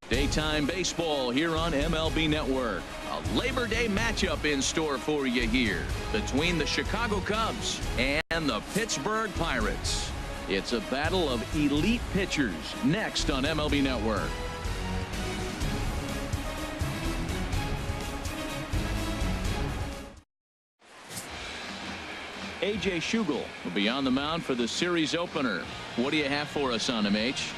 Daytime baseball here on MLB Network. A Labor Day matchup in store for you here between the Chicago Cubs and the Pittsburgh Pirates. It's a battle of elite pitchers next on MLB Network. A.J. Schugel will be on the mound for the series opener. What do you have for us on him, H?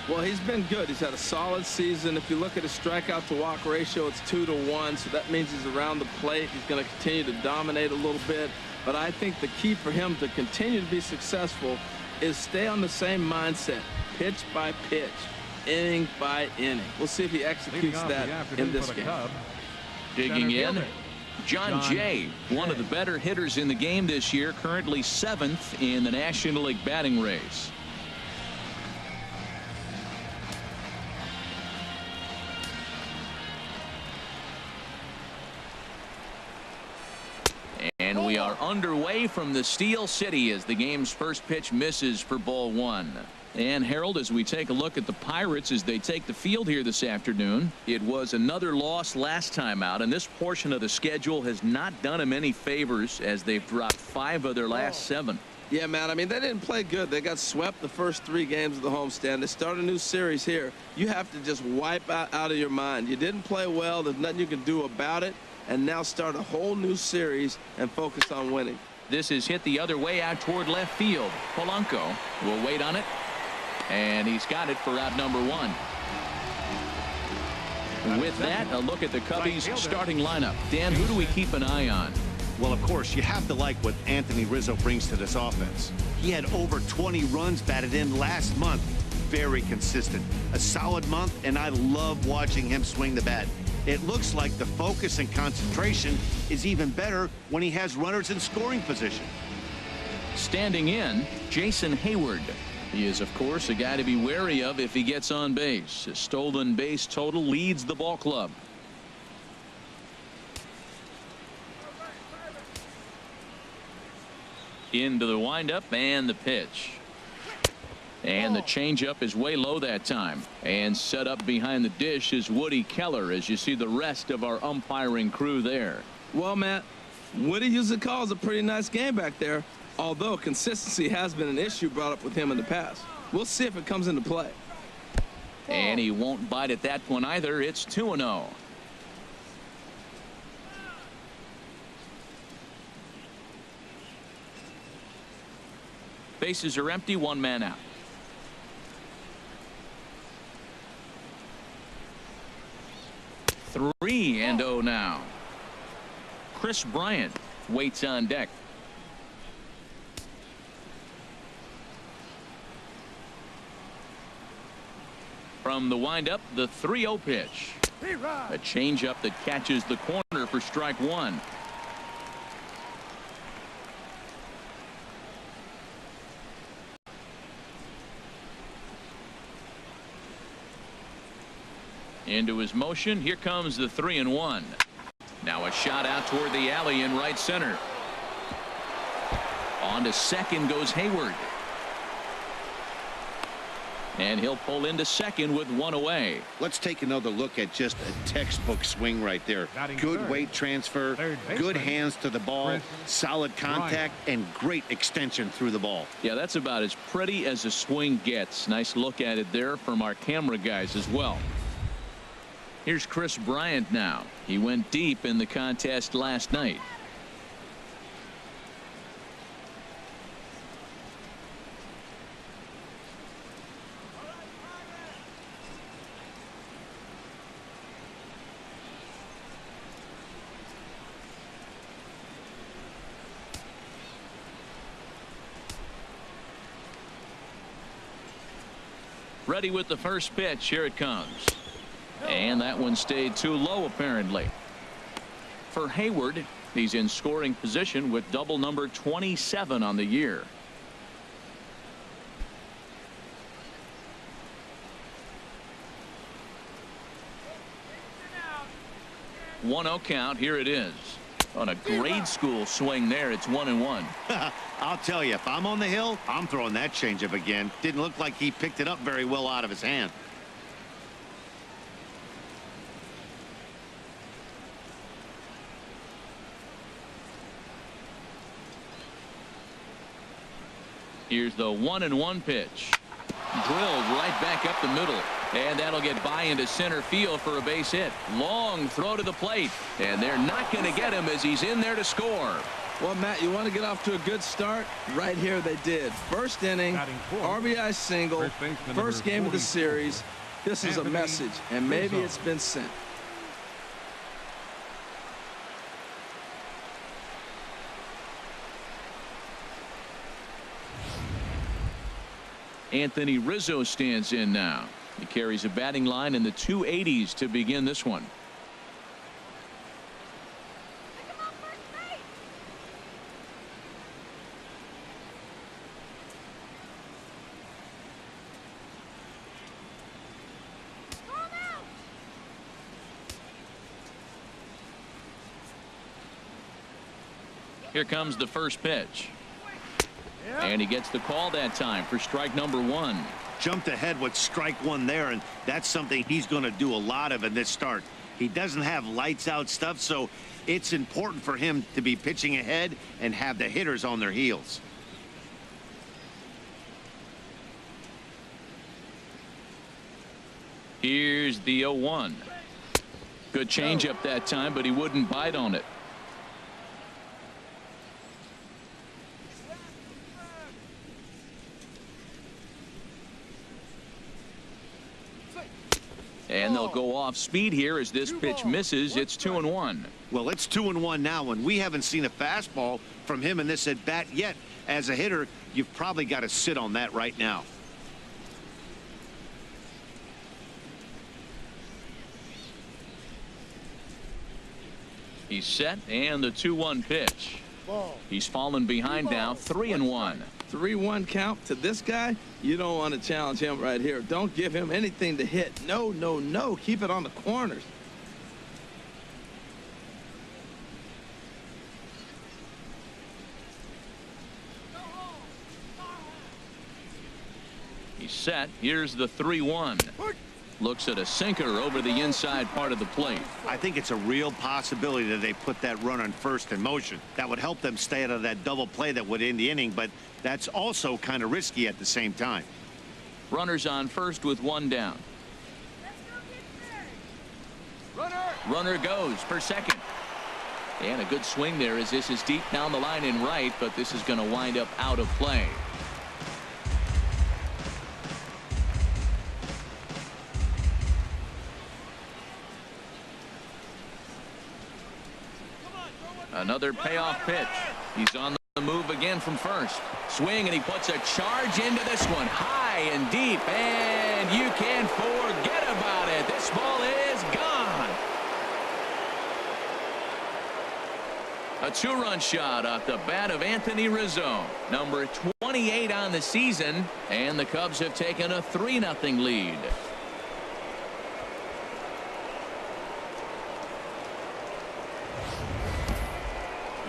Well, he's been good. He's had a solid season. If you look at his strikeout to walk ratio, it's 2-to-1, so that means he's around the plate. He's going to continue to dominate a little bit, but I think the key for him to continue to be successful is stay on the same mindset, pitch by pitch, inning by inning. We'll see if he executes that in this game. Digging in, John Jay, one of the better hitters in the game this year, currently 7th in the National League batting race. And we are underway from the Steel City as the game's first pitch misses for ball 1. And Harold, as we take a look at the Pirates as they take the field here this afternoon, it was another loss last time out, and this portion of the schedule has not done them any favors as they've dropped 5 of their last 7. Yeah, man, I mean, they didn't play good. They got swept the first 3 games of the homestand. They start a new series here. You have to just wipe out of your mind. You didn't play well. There's nothing you can do about it. And now start a whole new series and focus on winning. This is hit the other way out toward left field. Polanco will wait on it. And he's got it for out number 1. With that, a look at the Cubbies starting lineup. Dan, who do we keep an eye on? Well, of course, you have to like what Anthony Rizzo brings to this offense. He had over 20 runs batted in last month. Very consistent. A solid month, and I love watching him swing the bat. It looks like the focus and concentration is even better when he has runners in scoring position. Standing in, Jason Hayward. He is, of course, a guy to be wary of if he gets on base. His stolen base total leads the ball club. Into the windup and the pitch. And the changeup is way low that time. And set up behind the dish is Woody Keller as you see the rest of our umpiring crew there. Well, Matt, Woody usually calls a pretty nice game back there, although consistency has been an issue brought up with him in the past. We'll see if it comes into play. And he won't bite at that one either. It's 2-0. Bases are empty, 1 man out. 3-0 now. Chris Bryant waits on deck. From the windup, the 3-0 pitch. A changeup that catches the corner for strike 1. Into his motion. Here comes the 3-1. Now a shot out toward the alley in right center. On to second goes Hayward. And he'll pull into second with 1 away. Let's take another look at just a textbook swing right there. Good weight transfer, good hands to the ball, solid contact, and great extension through the ball. Yeah, that's about as pretty as a swing gets. Nice look at it there from our camera guys as well. Here's Chris Bryant now. He went deep in the contest last night. Ready with the first pitch. Here it comes. And that one stayed too low apparently. For Hayward, he's in scoring position with double number 27 on the year. 1-0 count. Here it is. On a grade school swing there, it's 1-1. I'll tell you, if I'm on the hill, I'm throwing that changeup again. Didn't look like he picked it up very well out of his hand. Here's the 1-1 pitch. Drilled right back up the middle. And that'll get by into center field for a base hit. Long throw to the plate. And they're not going to get him as he's in there to score. Well, Matt, you want to get off to a good start? Right here they did. First inning, RBI single, first game of the series. This is a message, and maybe it's been sent. Anthony Rizzo stands in now. He carries a batting line in the 280s to begin this one. Here comes the first pitch. And he gets the call that time for strike number 1. Jumped ahead with strike 1 there, and that's something he's going to do a lot of in this start. He doesn't have lights out stuff, so it's important for him to be pitching ahead and have the hitters on their heels. Here's the 0-1. Good changeup that time, but he wouldn't bite on it. And they'll go off speed here as this pitch misses. It's 2-1. Well, it's 2-1 now, and we haven't seen a fastball from him in this at bat yet. As a hitter, you've probably got to sit on that right now. He's set, and the 2-1 pitch. He's fallen behind now, 3-1. 3-1 count to this guy. You don't want to challenge him right here. Don't give him anything to hit. No, no, no. Keep it on the corners. He's set. Here's the 3-1. Looks at a sinker over the inside part of the plate. I think it's a real possibility that they put that run on first in motion. That would help them stay out of that double play that would end the inning, but that's also kind of risky at the same time. Runners on first with 1 down. Runner goes for second. And a good swing there as this is deep down the line in right, but this is going to wind up out of play. Another payoff pitch. He's on the move again from first. Swing, and he puts a charge into this one. High and deep, and you can't forget about it. This ball is gone. A 2-run shot off the bat of Anthony Rizzo. Number 28 on the season, and the Cubs have taken a 3-0 lead.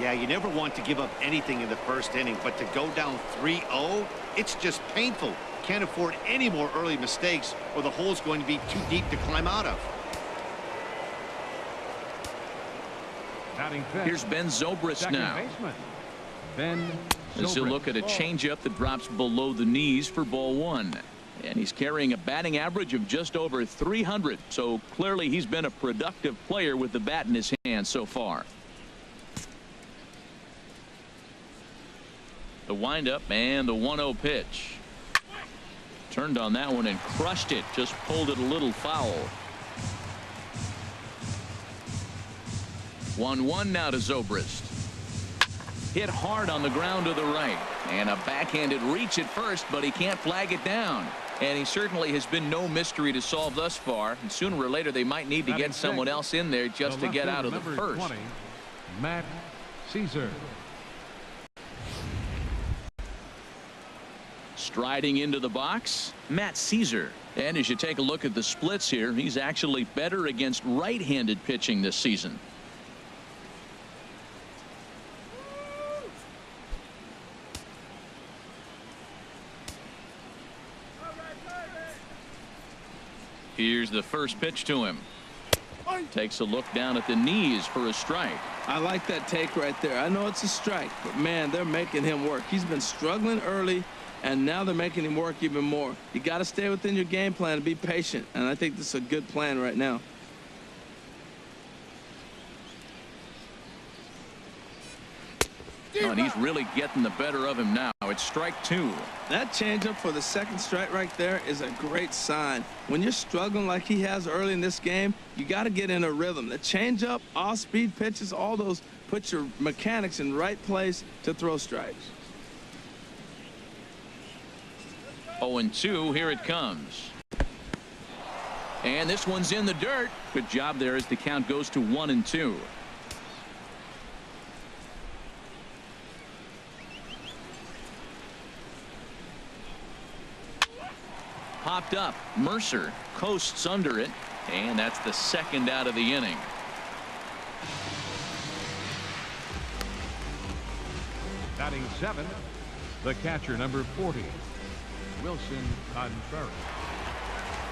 Yeah, you never want to give up anything in the first inning, but to go down 3-0, it's just painful. Can't afford any more early mistakes, or the hole's going to be too deep to climb out of. Here's Ben Zobrist now. As he'll look at a changeup that drops below the knees for ball 1. And he's carrying a batting average of just over 300, so clearly he's been a productive player with the bat in his hand so far. The windup and the 1-0 pitch. Turned on that one and crushed it. Just pulled it a little foul. 1-1 now to Zobrist. Hit hard on the ground to the right. And a backhanded reach at first, but he can't flag it down. And he certainly has been no mystery to solve thus far. And sooner or later they might need to get someone else in there just to get out of the first. 20, Matt Caesar. Striding into the box, Matt Caesar. And as you take a look at the splits here, he's actually better against right-handed pitching this season. Here's the first pitch to him. Takes a look down at the knees for a strike. I like that take right there. I know it's a strike, but man, they're making him work. He's been struggling early, and now they're making him work even more. You got to stay within your game plan and be patient, and I think this is a good plan right now. Oh, and he's really getting the better of him now. It's strike 2. That changeup for the second strike right there is a great sign. When you're struggling like he has early in this game, you got to get in a rhythm. The changeup, off-speed pitches, all those put your mechanics in right place to throw strikes. 0-2, here it comes. And this one's in the dirt. Good job there as the count goes to 1-2. Popped up. Mercer coasts under it, and that's the second out of the inning. Batting 7th, the catcher, number 40, Wilson Contreras.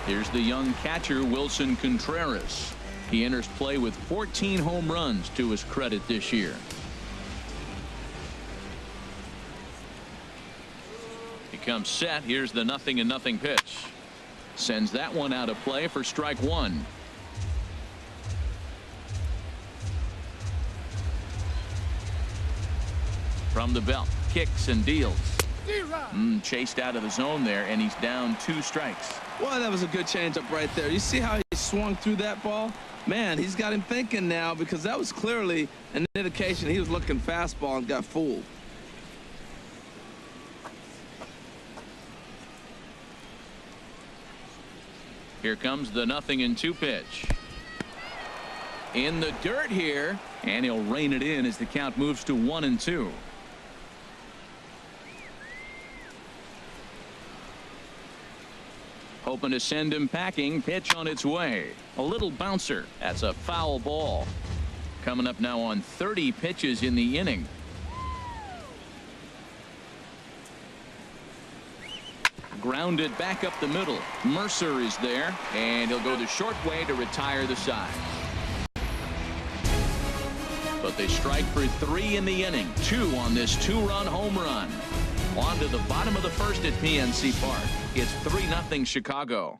Here's the young catcher, Wilson Contreras. He enters play with 14 home runs to his credit this year. Comes set. Here's the 0-0 pitch. Sends that one out of play for strike 1. From the belt, kicks and deals. Chased out of the zone there, and he's down 2 strikes. Well, that was a good changeup right there. You see how he swung through that ball? Man, he's got him thinking now, because that was clearly an indication he was looking fastball and got fooled. Here comes the 0-2 pitch. In the dirt here, and he'll rein it in as the count moves to 1-2. Hoping to send him packing. Pitch on its way. A little bouncer. That's a foul ball. Coming up now on 30 pitches in the inning. Grounded back up the middle. Mercer is there, and he'll go the short way to retire the side. But they strike for 3 in the inning. 2 on this 2-run home run. On to the bottom of the first at PNC Park. It's 3-0 Chicago.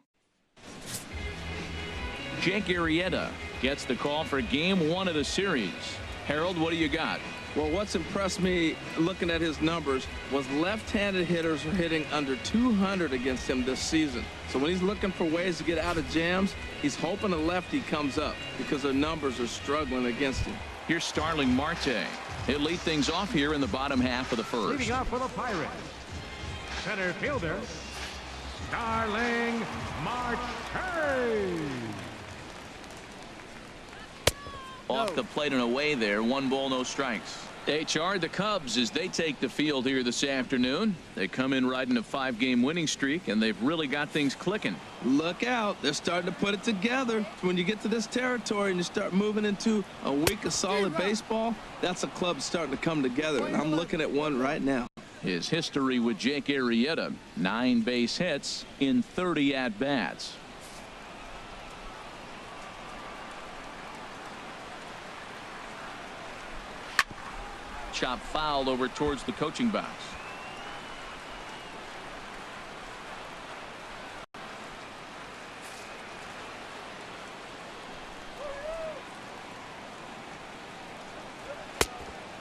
Jake Arrieta gets the call for game 1 of the series. Harold, what do you got? Well, what's impressed me looking at his numbers was left-handed hitters are hitting under 200 against him this season. So when he's looking for ways to get out of jams, he's hoping a lefty comes up because their numbers are struggling against him. Here's Starling Marte. He'll lead things off here in the bottom half of the first. Leading off for the Pirates, center fielder, Starling Marte. Off the plate and away there. 1 ball, no strikes. HR, the Cubs, as they take the field here this afternoon. They come in riding a 5-game winning streak, and they've really got things clicking. Look out. They're starting to put it together. When you get to this territory and you start moving into a week of solid baseball, that's a club starting to come together, and I'm looking at one right now. His history with Jake Arrieta, 9 base hits in 30 at-bats. Chop fouled over towards the coaching box.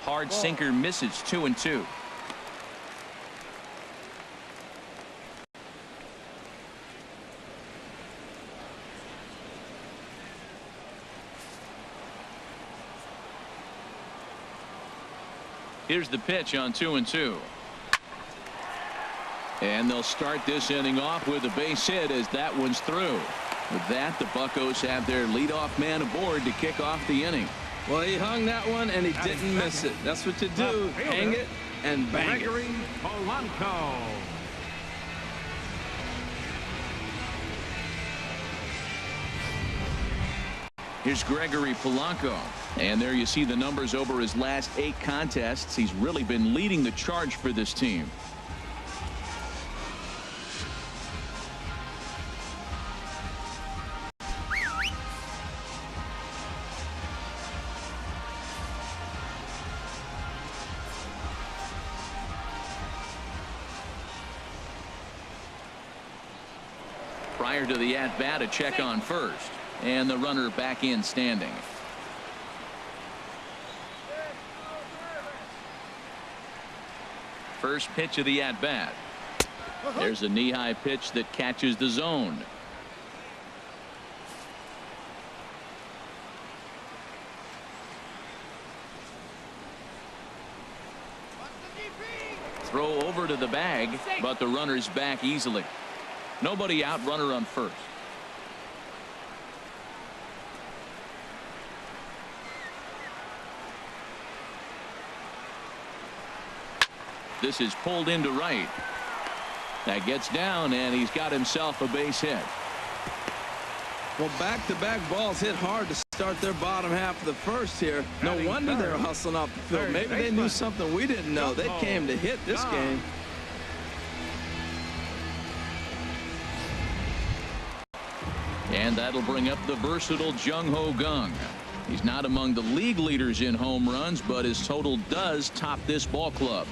Hard sinker misses. 2-2. Here's the pitch on 2-2. And they'll start this inning off with a base hit as that one's through. With that, the Buccos have their leadoff man aboard to kick off the inning. Well, he hung that one, and he didn't miss it. That's what you do. Hang it and bang Gregory Polanco. Here's Gregory Polanco. And there you see the numbers over his last 8 contests. He's really been leading the charge for this team. Prior to the at-bat, a check on first, and the runner back in standing. First pitch of the at-bat. There's a knee-high pitch that catches the zone. Throw over to the bag, but the runner's back easily. Nobody out, runner on first. This is pulled into right. That gets down, and he's got himself a base hit. Well, back-to-back balls hit hard to start their bottom half of the first here. No wonder they're hustling off the field. Maybe they knew something we didn't know. They came to hit this game. And that'll bring up the versatile Jung-Ho Kang. He's not among the league leaders in home runs, but his total does top this ball club.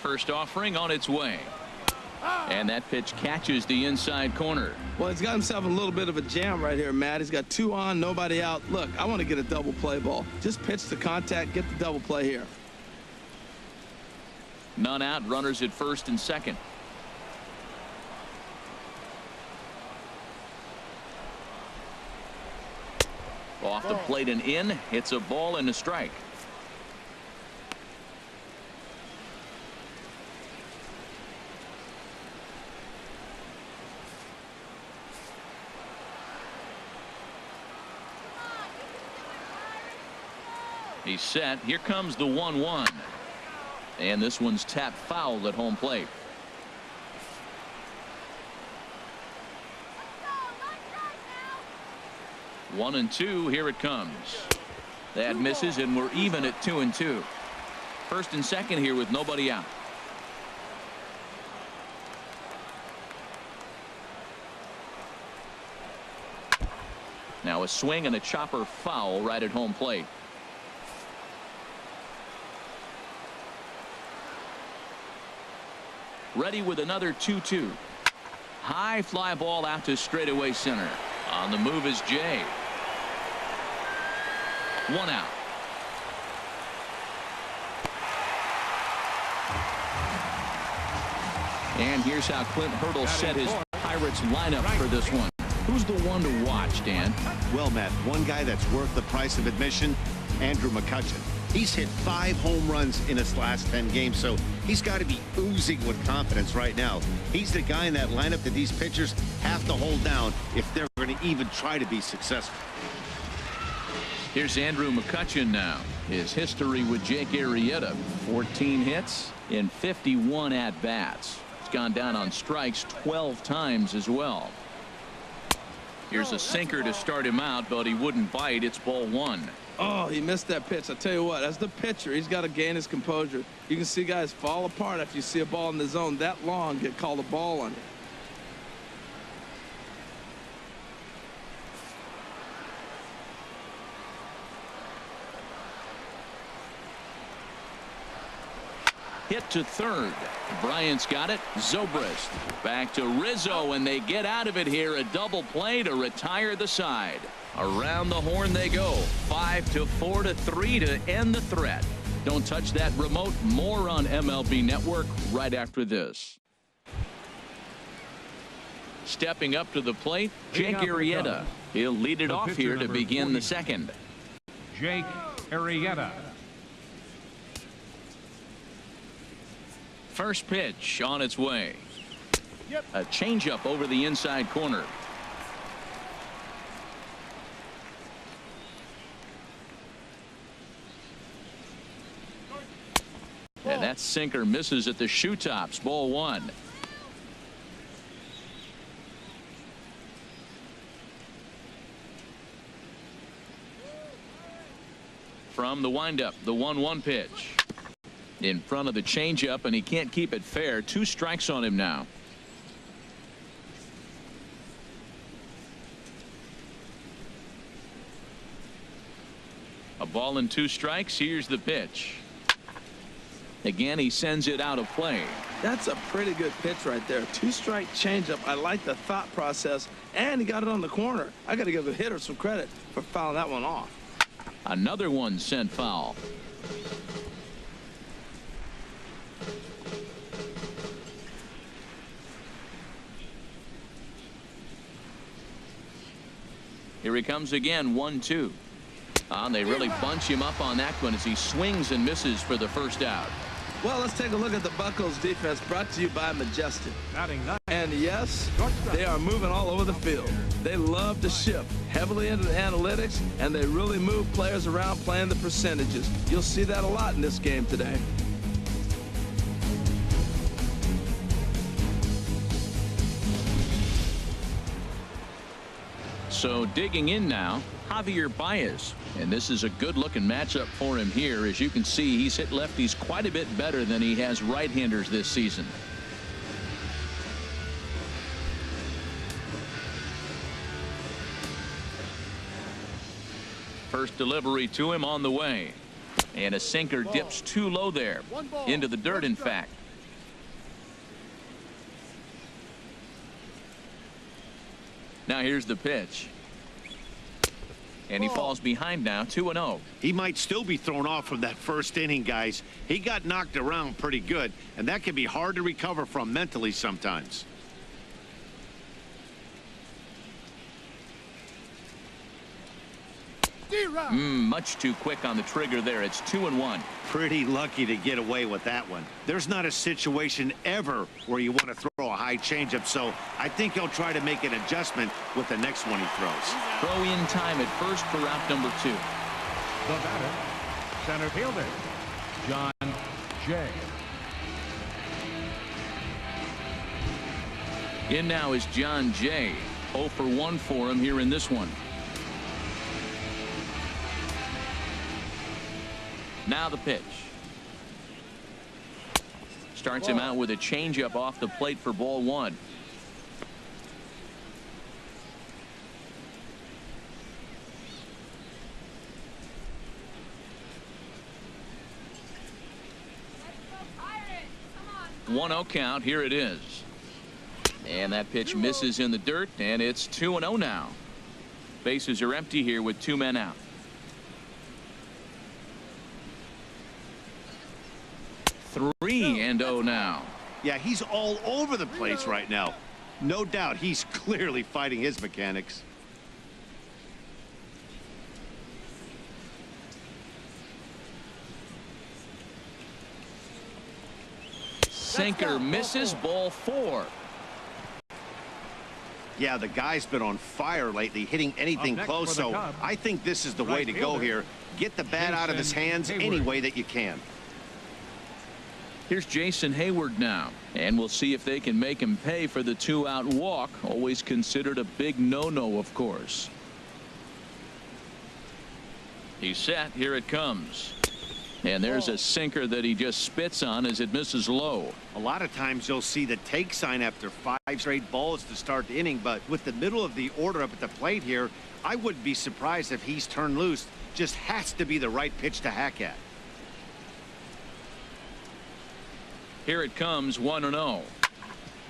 First offering on its way. And that pitch catches the inside corner. Well, he's got himself a little bit of a jam right here, Matt. He's got 2 on, nobody out. Look, I want to get a double play ball. Just pitch the contact, get the double play here. None out, runners at first and second. Off the plate and in. It's a ball and a strike. He's set. Here comes the 1-1. And this one's tapped foul at home plate. One and two. Here it comes. That misses, and we're even at 2-2. First and second here with nobody out. Now a swing and a chopper foul right at home plate. Ready with another 2-2. High fly ball out to straightaway center. On the move is Jay. 1 out. And here's how Clint Hurdle set his Pirates lineup for this one. Who's the one to watch, Dan? Well, Matt, one guy that's worth the price of admission, Andrew McCutchen. He's hit 5 home runs in his last 10 games, so he's got to be oozing with confidence right now. He's the guy in that lineup that these pitchers have to hold down if they're going to even try to be successful. Here's Andrew McCutchen now. His history with Jake Arrieta: 14 hits in 51 at-bats. He's gone down on strikes 12 times as well. Here's a sinker to start him out, but he wouldn't bite. It's ball 1. Oh, he missed that pitch. I tell you what, as the pitcher, he's got to gain his composure. You can see guys fall apart after you see a ball in the zone that long get called a ball on you. Hit to third. Bryant's got it. Zobrist back to Rizzo, and they get out of it here. A double play to retire the side. Around the horn they go. 5-4 to 3 to end the threat. Don't touch that remote. More on MLB Network right after this. Stepping up to the plate, Jake Arrieta. He'll lead it off here to begin the second. Jake Arrieta. First pitch on its way. A changeup over the inside corner. And that sinker misses at the shoe tops. Ball 1. From the windup, the 1-1 pitch. In front of the changeup, and he can't keep it fair. 2 strikes on him now. A ball and 2 strikes. Here's the pitch. Again, he sends it out of play. That's a pretty good pitch right there. 2-strike changeup. I like the thought process, and he got it on the corner. I got to give the hitter some credit for fouling that one off. Another one sent foul. Here he comes again, 1-2. They really bunch him up on that one as he swings and misses for the first out. Well, let's take a look at the Buccos defense, brought to you by Majestic. And yes, they are moving all over the field. They love to shift heavily into the analytics, and they really move players around playing the percentages. You'll see that a lot in this game today. So digging in now, Javier Baez. And this is a good-looking matchup for him here. As you can see, he's hit lefties quite a bit better than he has right-handers this season. First delivery to him on the way. And a sinker dips too low there. Into the dirt, in fact. Now here's the pitch. And he falls behind now, 2-0. He might still be thrown off from that first inning, guys. He got knocked around pretty good, and that can be hard to recover from mentally sometimes. Much too quick on the trigger there. It's 2-1. Pretty lucky to get away with that one. There's not a situation ever where you want to throw a high changeup, so I think he'll try to make an adjustment with the next one he throws. Throw in time at first for route number 2. The batter, center fielder, John Jay. In now is John Jay. 0 for 1 for him here in this one. Now the pitch. Starts him out with a changeup off the plate for ball 1. Pirates. Come on. 1-0 count. Here it is. And that pitch misses in the dirt, and it's 2-0 now. Bases are empty here with 2 men out. 3-0 now. Yeah, he's all over the place right now. No doubt he's clearly fighting his mechanics. Sinker misses, ball 4. Yeah, the guy's been on fire lately, hitting anything close, so I think this is the way to go here. Get the bat out of his hands any way that you can. Here's Jason Hayward now, and we'll see if they can make him pay for the 2-out walk. Always considered a big no-no, of course. He's set. Here it comes. And there's a sinker that he just spits on as it misses low. A lot of times you'll see the take sign after 5 straight balls to start the inning, but with the middle of the order up at the plate here, I wouldn't be surprised if he's turned loose. Just has to be the right pitch to hack at. Here it comes, 1-0.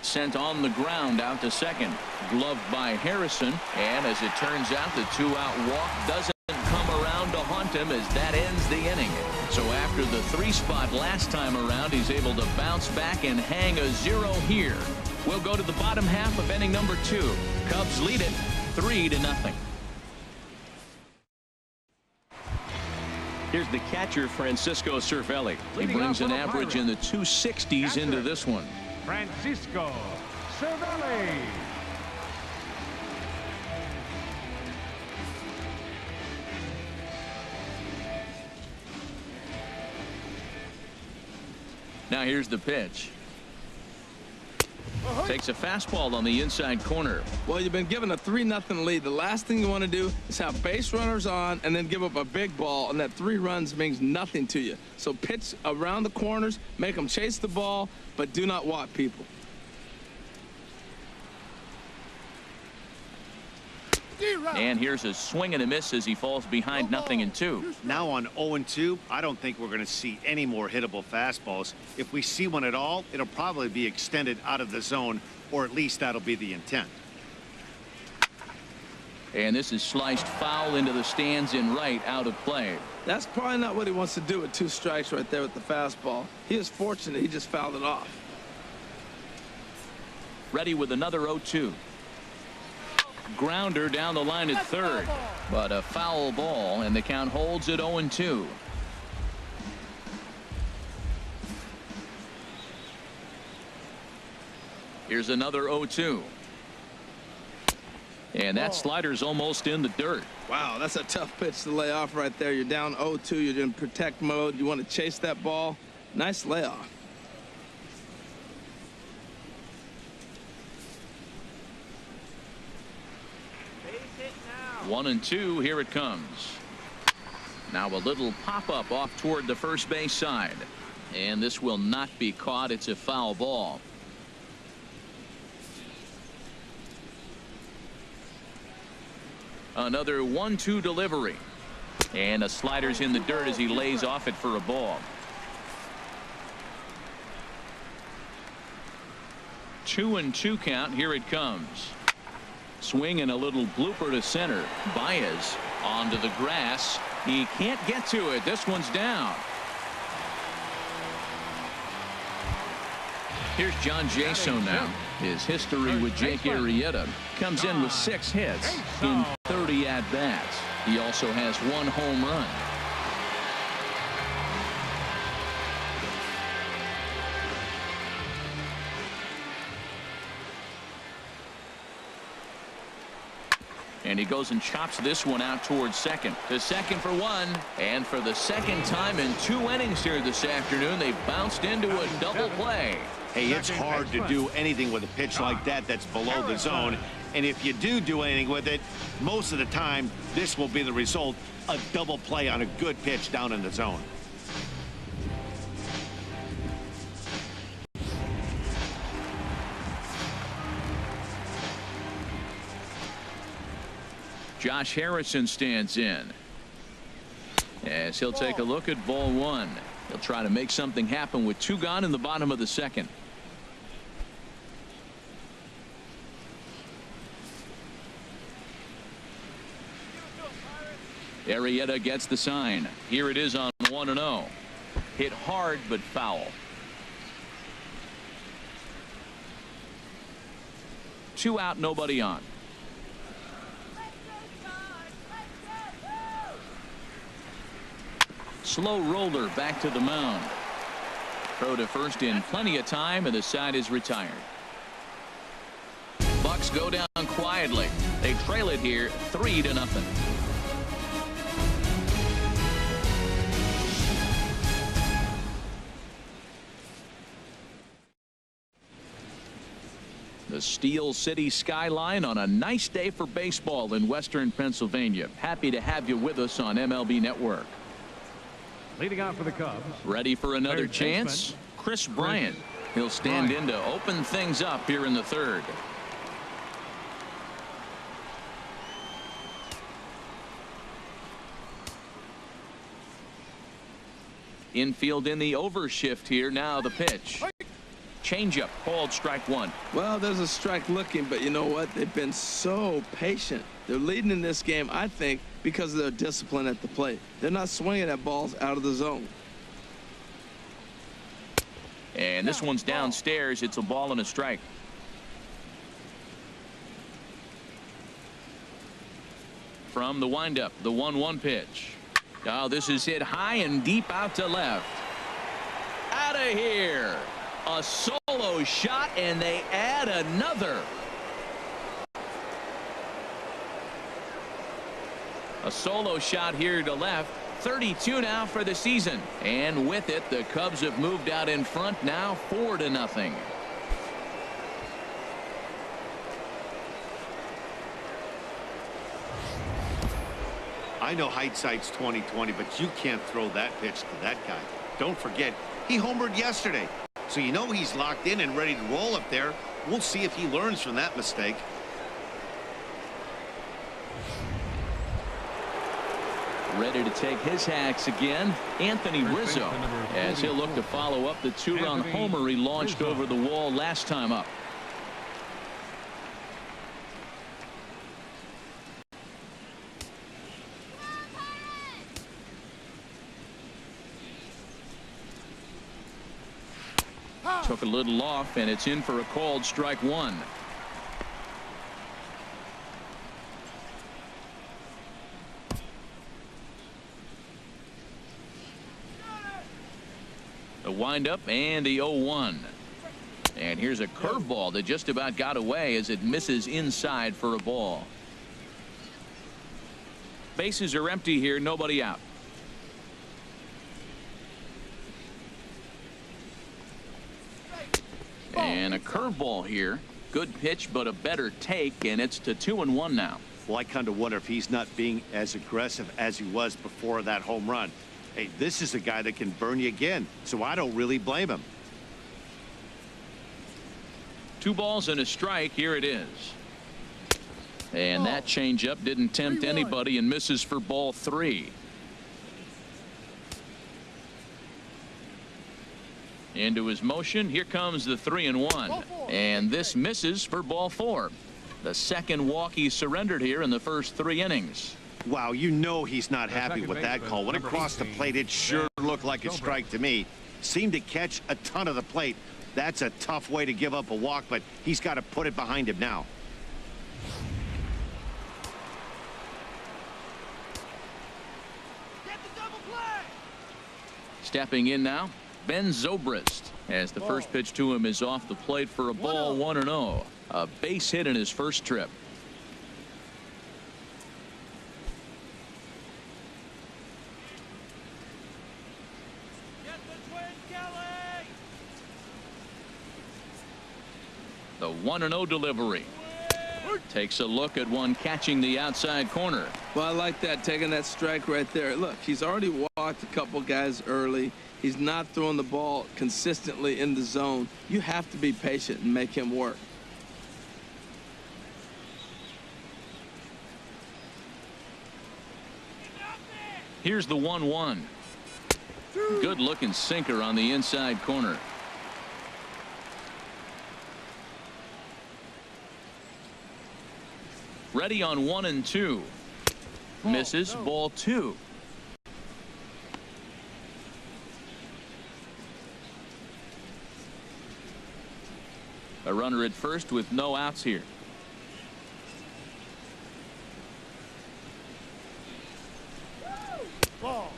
Sent on the ground out to second. Gloved by Harrison. And as it turns out, the 2-out walk doesn't come around to haunt him as that ends the inning. So after the 3 spot last time around, he's able to bounce back and hang a 0 here. We'll go to the bottom half of inning number 2. Cubs lead it 3-0. Here's the catcher, Francisco Cervelli. He brings an average in the 260s into this one. Francisco Cervelli. Now here's the pitch. Takes a fastball on the inside corner. Well, you've been given a 3-0 lead. The last thing you want to do is have base runners on and then give up a big ball, and that 3 runs means nothing to you. So pitch around the corners, make them chase the ball, but do not walk people. And here's a swing and a miss as he falls behind 0-2. Now on 0-2, I don't think we're going to see any more hittable fastballs. If we see one at all, it'll probably be extended out of the zone, or at least that'll be the intent. And this is sliced foul into the stands in right, out of play. That's probably not what he wants to do with 2 strikes right there with the fastball. He is fortunate he just fouled it off. Ready with another 0-2. Grounder down the line at third, but a foul ball, and the count holds at 0-2. Here's another 0-2. And that slider's almost in the dirt. Wow, that's a tough pitch to lay off right there. You're down 0-2. You're in protect mode. You want to chase that ball. Nice layoff. One and two. Here it comes. Now a little pop-up off toward the first base side. And this will not be caught. It's a foul ball. Another 1-2 delivery. And a slider's in the dirt as he lays off it for a ball. 2-2 count. Here it comes. Swing and a little blooper to center. Baez onto the grass. He can't get to it. This one's down. Here's John Jaso now. His history with Jake Arrieta comes in with 6 hits in 30 at-bats. He also has 1 home run. And he goes and chops this one out towards second. To second for 1. And for the second time in 2 innings here this afternoon, they bounced into a double play. Hey, it's hard to do anything with a pitch like that that's below the zone. And if you do anything with it, most of the time, this will be the result. A double play on a good pitch down in the zone. Josh Harrison stands in as he'll take a look at ball 1. He'll try to make something happen with 2 gone in the bottom of the second. Arrieta gets the sign. Here it is on 1-0. Hit hard but foul. 2 out, nobody on. Slow roller back to the mound. Throw to first in plenty of time, and the side is retired. Bucks go down quietly. They trail it here 3-0. The Steel City skyline on a nice day for baseball in western Pennsylvania. Happy to have you with us on MLB Network. Leading out for the Cubs. Ready for another chance? Chris Bryant. He'll stand in to open things up here in the third. Infield in the overshift here. Now the pitch. Changeup called strike 1. Well, there's a strike looking, but you know what? They've been so patient. They're leading in this game, I think, because of their discipline at the plate. They're not swinging at balls out of the zone. And this one's downstairs. It's a ball and a strike. From the windup, the 1-1 pitch. Oh, this is hit high and deep out to left. Out of here. A solo shot, and they add another. A solo shot here to left. 32 now for the season. And with it, the Cubs have moved out in front now 4-0. I know hindsight's 20/20, but you can't throw that pitch to that guy. Don't forget, he homered yesterday. So you know he's locked in and ready to roll up there. We'll see if he learns from that mistake. Ready to take his hacks again, Anthony Rizzo, as he'll look to follow up the two-run homer he launched over the wall last time up. Took a little off, and it's in for a called strike one. The windup and the 0-1. And here's a curveball that just about got away as it misses inside for a ball. Bases are empty here, nobody out. And a curveball here. Good pitch, but a better take, and it's to 2-1 now. Well, I kind of wonder if he's not being as aggressive as he was before that home run. Hey, this is a guy that can burn you again, so I don't really blame him. 2 balls and a strike. Here it is. And that changeup didn't tempt anybody and misses for ball 3. Into his motion. Here comes the 3-1. And this misses for ball 4. The second walk he surrendered here in the first 3 innings. Wow, you know he's not happy with that call. When it crossed the plate, it sure looked like a strike to me. Seemed to catch a ton of the plate. That's a tough way to give up a walk, but he's got to put it behind him now. Stepping in now, Ben Zobrist, as the first pitch to him is off the plate for a ball 1-0. A base hit in his first trip. The 1-0 delivery. Takes a look at one catching the outside corner. Well, I like that, taking that strike right there. Look, he's already walked a couple guys early. He's not throwing the ball consistently in the zone. You have to be patient and make him work. Here's the 1-1. Good looking sinker on the inside corner. Ready on 1 and 2. Misses ball 2. A runner at first with no outs here.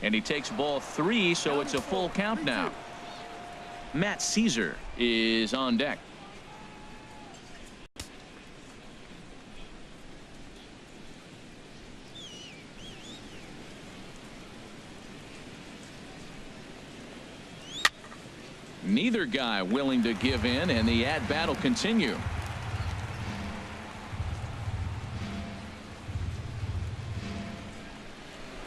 And he takes ball 3, so it's a full count now. Matt Caesar is on deck. Neither guy willing to give in, and the at-bat will continue.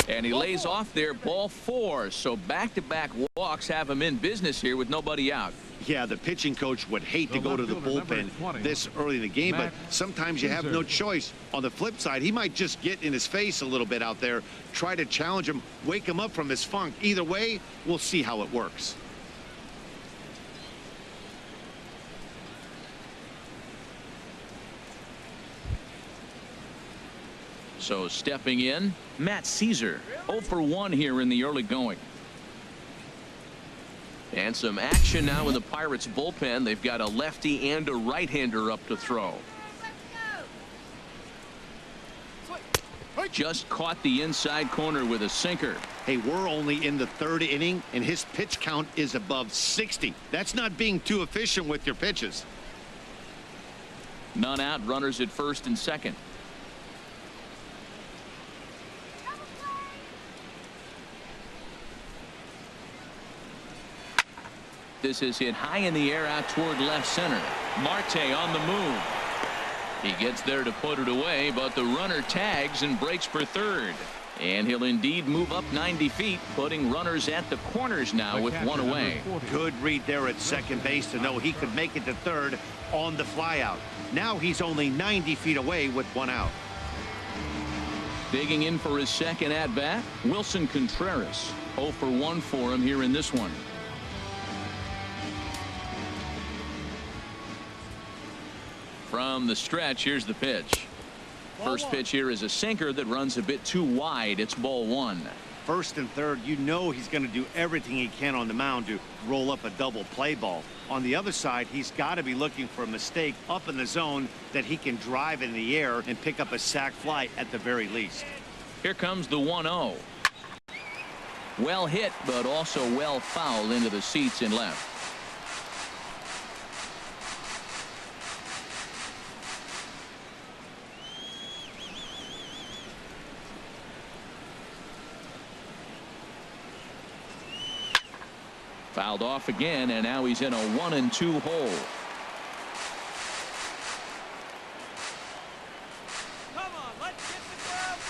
And he lays off there, ball 4. So back-to-back walks have him in business here with nobody out. Yeah, the pitching coach would hate to go to the bullpen this early in the game, but sometimes you have no choice. On the flip side, he might just get in his face a little bit out there, try to challenge him, wake him up from his funk. Either way, we'll see how it works. So stepping in, Matt Caesar, 0 for 1 here in the early going. And some action now in the Pirates bullpen. They've got a lefty and a right-hander up to throw. Just caught the inside corner with a sinker. Hey, we're only in the 3rd inning, and his pitch count is above 60. That's not being too efficient with your pitches. None out, runners at first and second. This is hit high in the air out toward left center. Marte on the move. He gets there to put it away, but the runner tags and breaks for third. And he'll indeed move up 90 feet, putting runners at the corners now with one away. Good read there at second base to know he could make it to third on the flyout. Now he's only 90 feet away with one out. Digging in for his second at-bat, Wilson Contreras. 0 for 1 for him here in this one. From the stretch, here's the pitch. First pitch here is a sinker that runs a bit too wide. It's ball 1. First and third, you know he's going to do everything he can on the mound to roll up a double play ball. On the other side, he's got to be looking for a mistake up in the zone that he can drive in the air and pick up a sac fly at the very least. Here comes the 1-0. Well hit, but also well fouled into the seats in left. Fouled off again, and now he's in a 1-2 hole. Come on, let's get the ground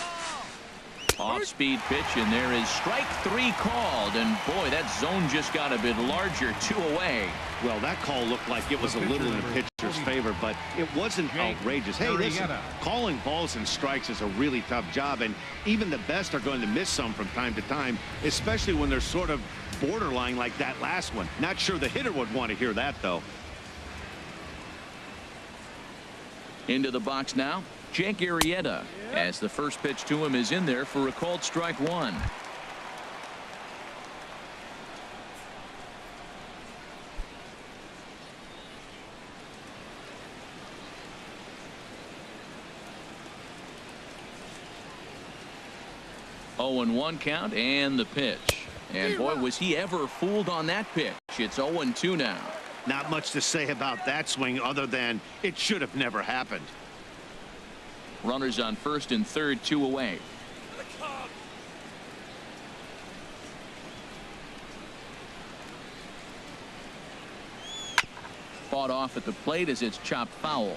ball. Off-speed pitch, and there is strike 3 called. And boy, that zone just got a bit larger, 2 away. Well, that call looked like it was a little in the pitcher's favor, but it wasn't outrageous. Hey, listen, calling balls and strikes is a really tough job, and even the best are going to miss some from time to time, especially when they're sort of borderline like that last one. Not sure the hitter would want to hear that, though. Into the box now, Jake Arrieta, as the first pitch to him is in there for a called strike 1. Oh, and 1 count, and the pitch. And boy, was he ever fooled on that pitch. It's 0-2 now. Not much to say about that swing other than it should have never happened. Runners on first and third, 2 away. Fought off at the plate as it's chopped foul.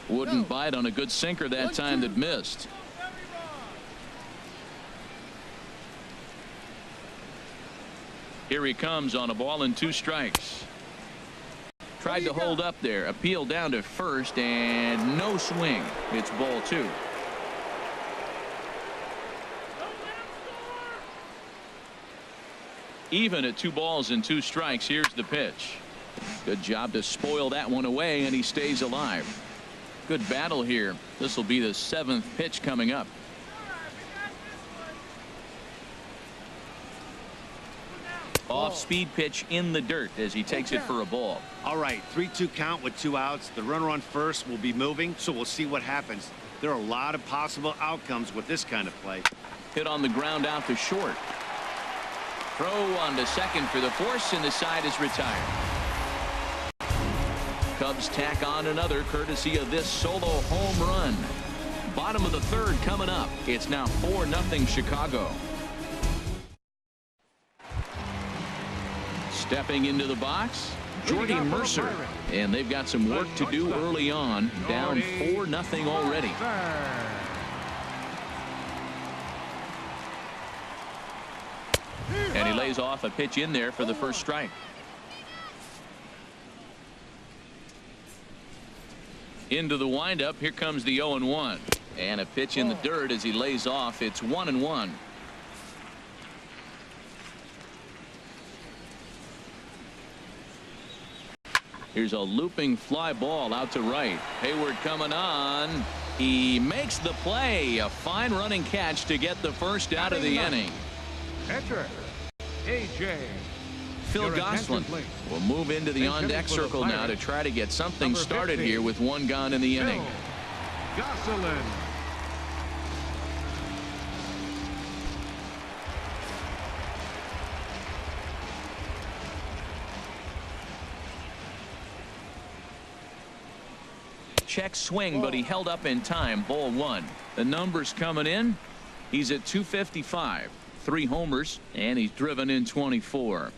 Wouldn't bite on a good sinker that time that missed. Here he comes on a ball and 2 strikes. Tried to hold up there. Appeal down to first and no swing. It's ball 2. Even at 2 balls and 2 strikes. Here's the pitch. Good job to spoil that one away, and he stays alive. Good battle here. This will be the 7th pitch coming up. Off-speed pitch in the dirt as he takes it for a ball. All right, 3-2 count with 2 outs. The runner on first will be moving, so we'll see what happens. There are a lot of possible outcomes with this kind of play. Hit on the ground out to short. Throw on to second for the force, and the side is retired. Cubs tack on another courtesy of this solo home run. Bottom of the 3rd coming up. It's now 4-0 Chicago. Stepping into the box, Jordy Mercer. And they've got some work to do early on. Down 4-0 already. And he lays off a pitch in there for the first strike. Into the windup. Here comes the 0-1. And a pitch in the dirt as he lays off. It's 1-1. Here's a looping fly ball out to right. Hayward coming on. He makes the play. A fine running catch to get the first out of the inning. Catcher, A.J. Phil Gosselin will move into the on-deck circle now to try to get something started here with 1 gone in the inning. Gosselin. Check swing, but he held up in time. Ball 1. The numbers coming in. He's at 255. 3 homers, and he's driven in 24.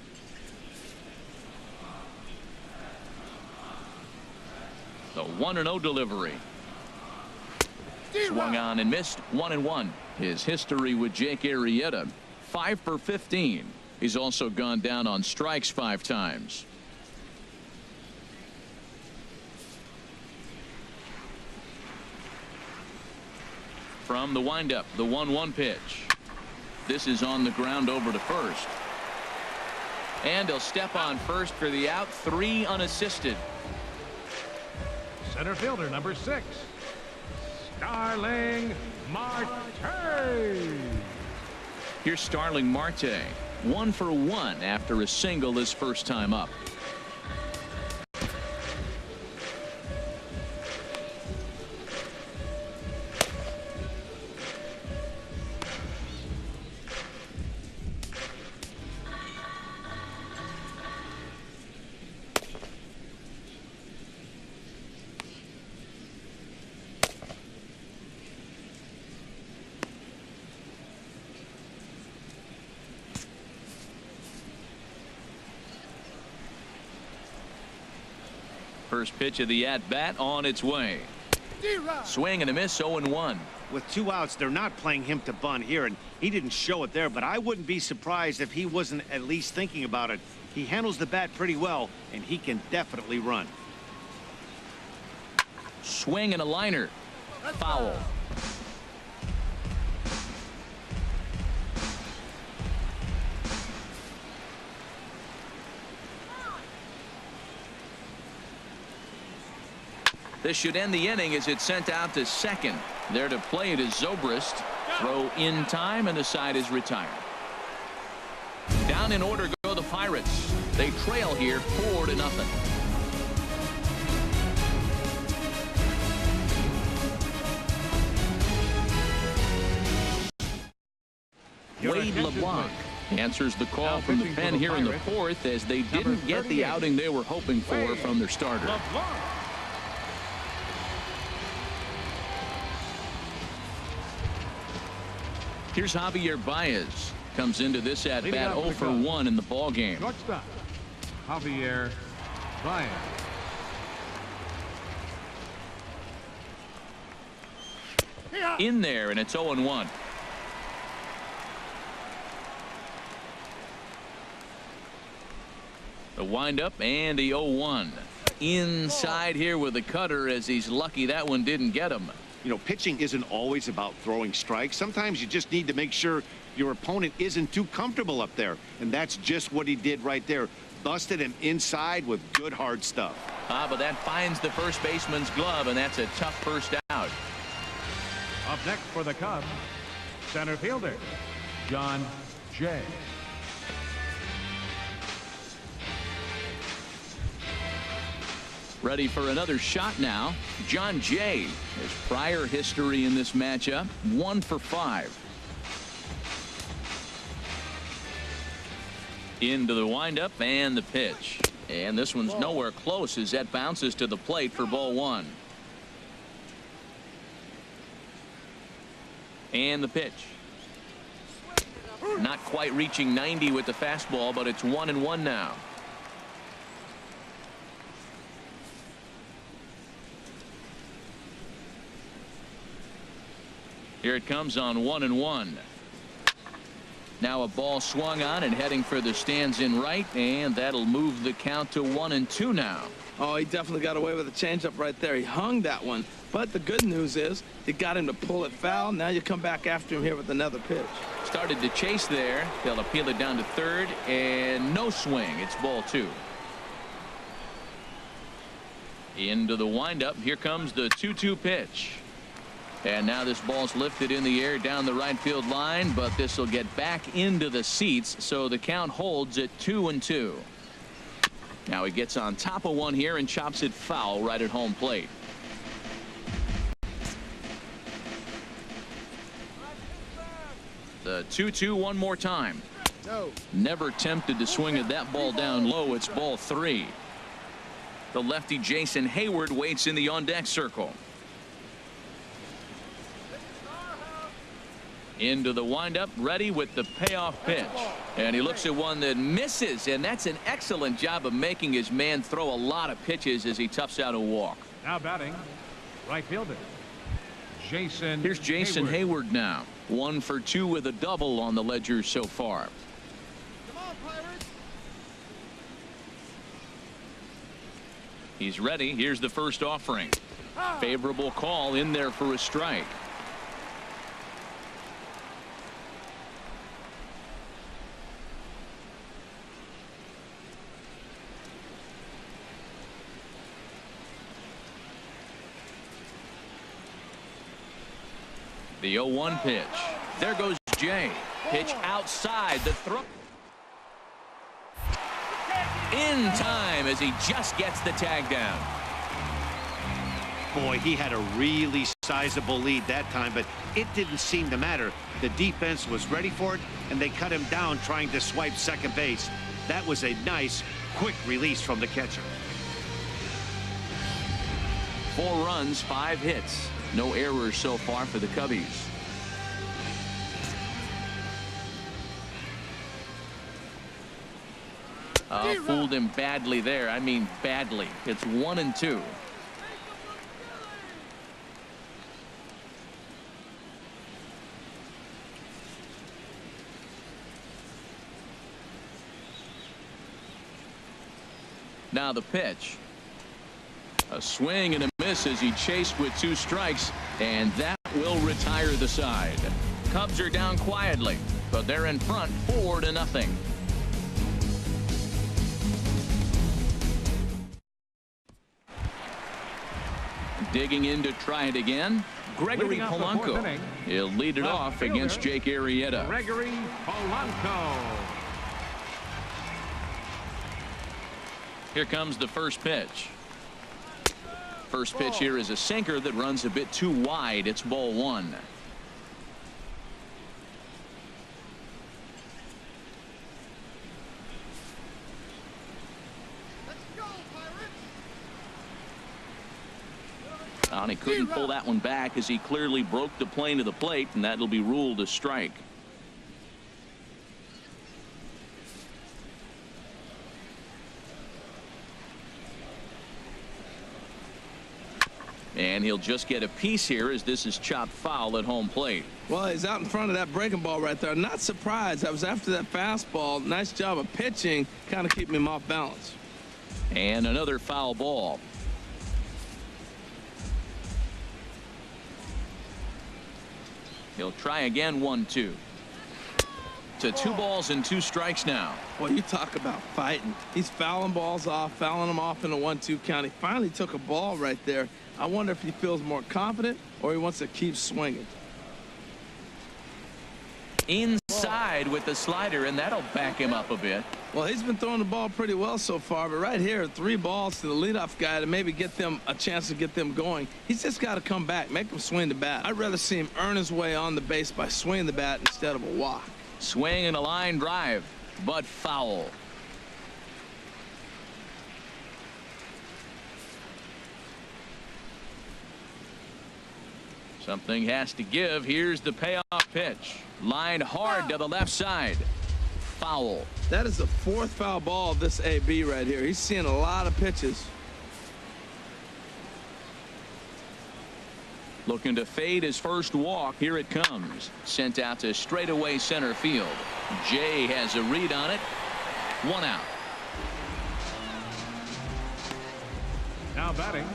The 1-0 delivery. Swung on and missed. 1-1. His history with Jake Arrieta, 5 for 15. He's also gone down on strikes 5 times. From the windup, the 1-1 pitch. This is on the ground over to first. And he'll step on first for the out. 3 unassisted. Center fielder number 6, Starling Marte. Here's Starling Marte. 1 for 1 after a single his first time up. First pitch of the at-bat on its way. Swing and a miss, 0-1. With 2 outs, they're not playing him to bunt here, and he didn't show it there, but I wouldn't be surprised if he wasn't at least thinking about it. He handles the bat pretty well, and he can definitely run. Swing and a liner. Foul. This should end the inning as it's sent out to second. There to play it is Zobrist. Throw in time, and the side is retired. Down in order go the Pirates. They trail here 4-0. Wade LeBlanc answers the call from the pen here in the 4th as they didn't get the outing they were hoping for from their starter. Here's Javier Baez. Comes into this at bat 0 for 1 in the ball game. Shortstop, Javier Baez. In there, and it's 0-1. The windup and the 0-1. Inside here with the cutter as he's lucky that one didn't get him. You know, pitching isn't always about throwing strikes. Sometimes you just need to make sure your opponent isn't too comfortable up there. And that's just what he did right there. Busted him inside with good hard stuff. But that finds the first baseman's glove, and that's a tough first out. Up next for the Cubs, center fielder John Jay. Ready for another shot now. John Jay. His prior history in this matchup, 1 for 5. Into the windup and the pitch. And this one's nowhere close as that bounces to the plate for ball 1. And the pitch. Not quite reaching 90 with the fastball, but it's 1-1 now. Here it comes on 1-1. Now a ball swung on and heading for the stands in right, and that'll move the count to 1-2 now. Oh, he definitely got away with a changeup right there. He hung that one. But the good news is you got him to pull it foul. Now you come back after him here with another pitch. Started to chase there. They'll appeal it down to third, and no swing. It's ball 2. Into the windup. Here comes the 2-2 pitch. And now this ball's lifted in the air down the right field line, but this will get back into the seats, so the count holds at 2-2. Now he gets on top of one here and chops it foul right at home plate. The 2-2 one more time. Never tempted to swing at that ball down low. It's ball 3. The lefty Jason Hayward waits in the on-deck circle. Into the windup, ready with the payoff pitch. And he looks at one that misses, and that's an excellent job of making his man throw a lot of pitches as he toughs out a walk. Now batting, right fielder Jason. Here's Jason Hayward now. 1 for 2 with a double on the ledger so far. He's ready. Here's the first offering. Favorable call in there for a strike. The 0-1 pitch. There goes Jay. Pitch outside the throw. In time as he just gets the tag down. Boy, he had a really sizable lead that time, but it didn't seem to matter. The defense was ready for it, and they cut him down trying to swipe second base. That was a nice, quick release from the catcher. 4 runs, 5 hits. No errors so far for the Cubbies. Fooled him badly there. I mean badly. It's 1-2. Now the pitch. A swing and a miss as he chased with 2 strikes, and that will retire the side. Cubs are down quietly, but they're in front 4-0. Digging in to try it again, Gregory Polanco. He'll lead it off against Jake Arrieta. Gregory Polanco. Here comes the first pitch. First pitch here is a sinker that runs a bit too wide. It's ball 1. And he couldn't pull that one back as he clearly broke the plane of the plate, and that'll be ruled a strike. And he'll just get a piece here as this is chopped foul at home plate. Well, he's out in front of that breaking ball right there. Not surprised. That was after that fastball. Nice job of pitching, kind of keeping him off balance. And another foul ball. He'll try again. 1-2. To 2 balls and 2 strikes now. Well, you talk about fighting. He's fouling balls off, fouling them off in a 1-2 count. He finally took a ball right there. I wonder if he feels more confident or he wants to keep swinging. Inside with the slider, and that'll back him up a bit. Well, he's been throwing the ball pretty well so far, but right here, 3 balls to the leadoff guy to maybe get them a chance to get them going. He's just got to come back, make him swing the bat. I'd rather see him earn his way on the base by swinging the bat instead of a walk. Swing and a line drive, but foul. Something has to give. Here's the payoff pitch. Lined hard to the left side. Foul. That is the 4th foul ball of this AB right here. He's seeing a lot of pitches. Looking to fade his first walk. Here it comes. Sent out to straightaway center field. Jay has a read on it. 1 out. Now batting,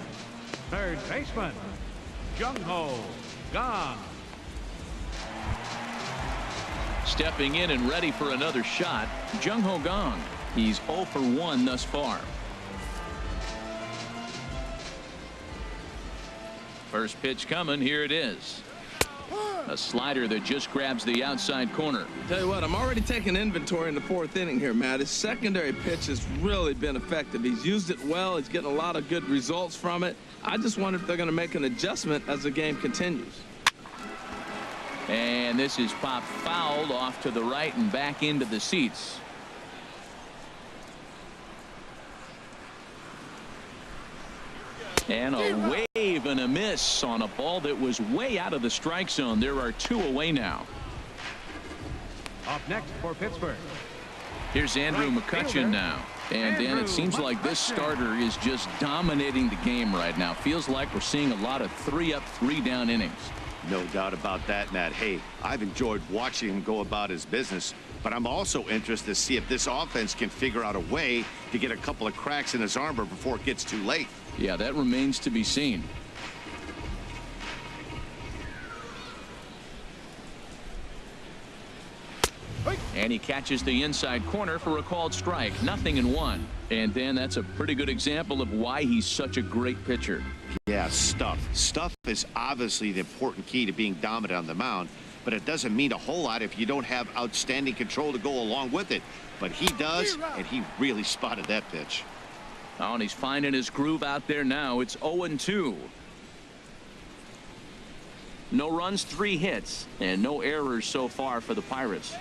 third baseman, Jung-Ho Kang. Stepping in and ready for another shot, Jung-Ho Kang. He's 0 for 1 thus far. First pitch coming. Here it is. A slider that just grabs the outside corner. Tell you what, I'm already taking inventory in the 4th inning here, Matt. His secondary pitch has really been effective. He's used it well. He's getting a lot of good results from it. I just wonder if they're going to make an adjustment as the game continues. And this is popped fouled off to the right and back into the seats. And a wave and a miss on a ball that was way out of the strike zone. There are 2 away now. Up next for Pittsburgh. Here's Andrew McCutchen now. And Dan, it seems like this starter is just dominating the game right now. Feels like we're seeing a lot of 3 up, 3 down innings. No doubt about that, Matt. Hey, I've enjoyed watching him go about his business, but I'm also interested to see if this offense can figure out a way to get a couple of cracks in his armor before it gets too late. Yeah, that remains to be seen. And he catches the inside corner for a called strike. 0-1. And then that's a pretty good example of why he's such a great pitcher. Yeah, stuff. Stuff is obviously the important key to being dominant on the mound, but it doesn't mean a whole lot if you don't have outstanding control to go along with it. But he does, and he really spotted that pitch. Oh, and he's finding his groove out there now. It's 0-2. No runs, 3 hits, and no errors so far for the Pirates.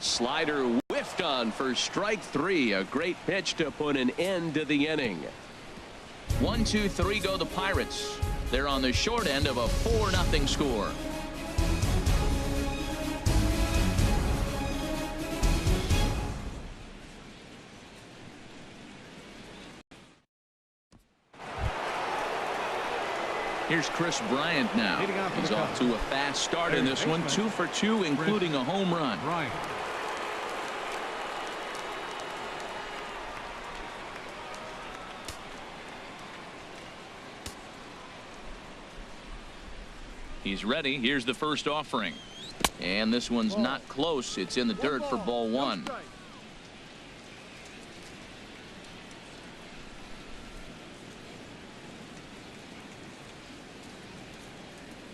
Slider whiffed on for strike 3. A great pitch to put an end to the inning. 1-2-3 go the Pirates. They're on the short end of a 4-0 score. Here's Chris Bryant now. He's off to a fast start in this one. 2 for 2, including a home run. He's ready. Here's the first offering. And this one's not close. It's in the dirt for ball 1.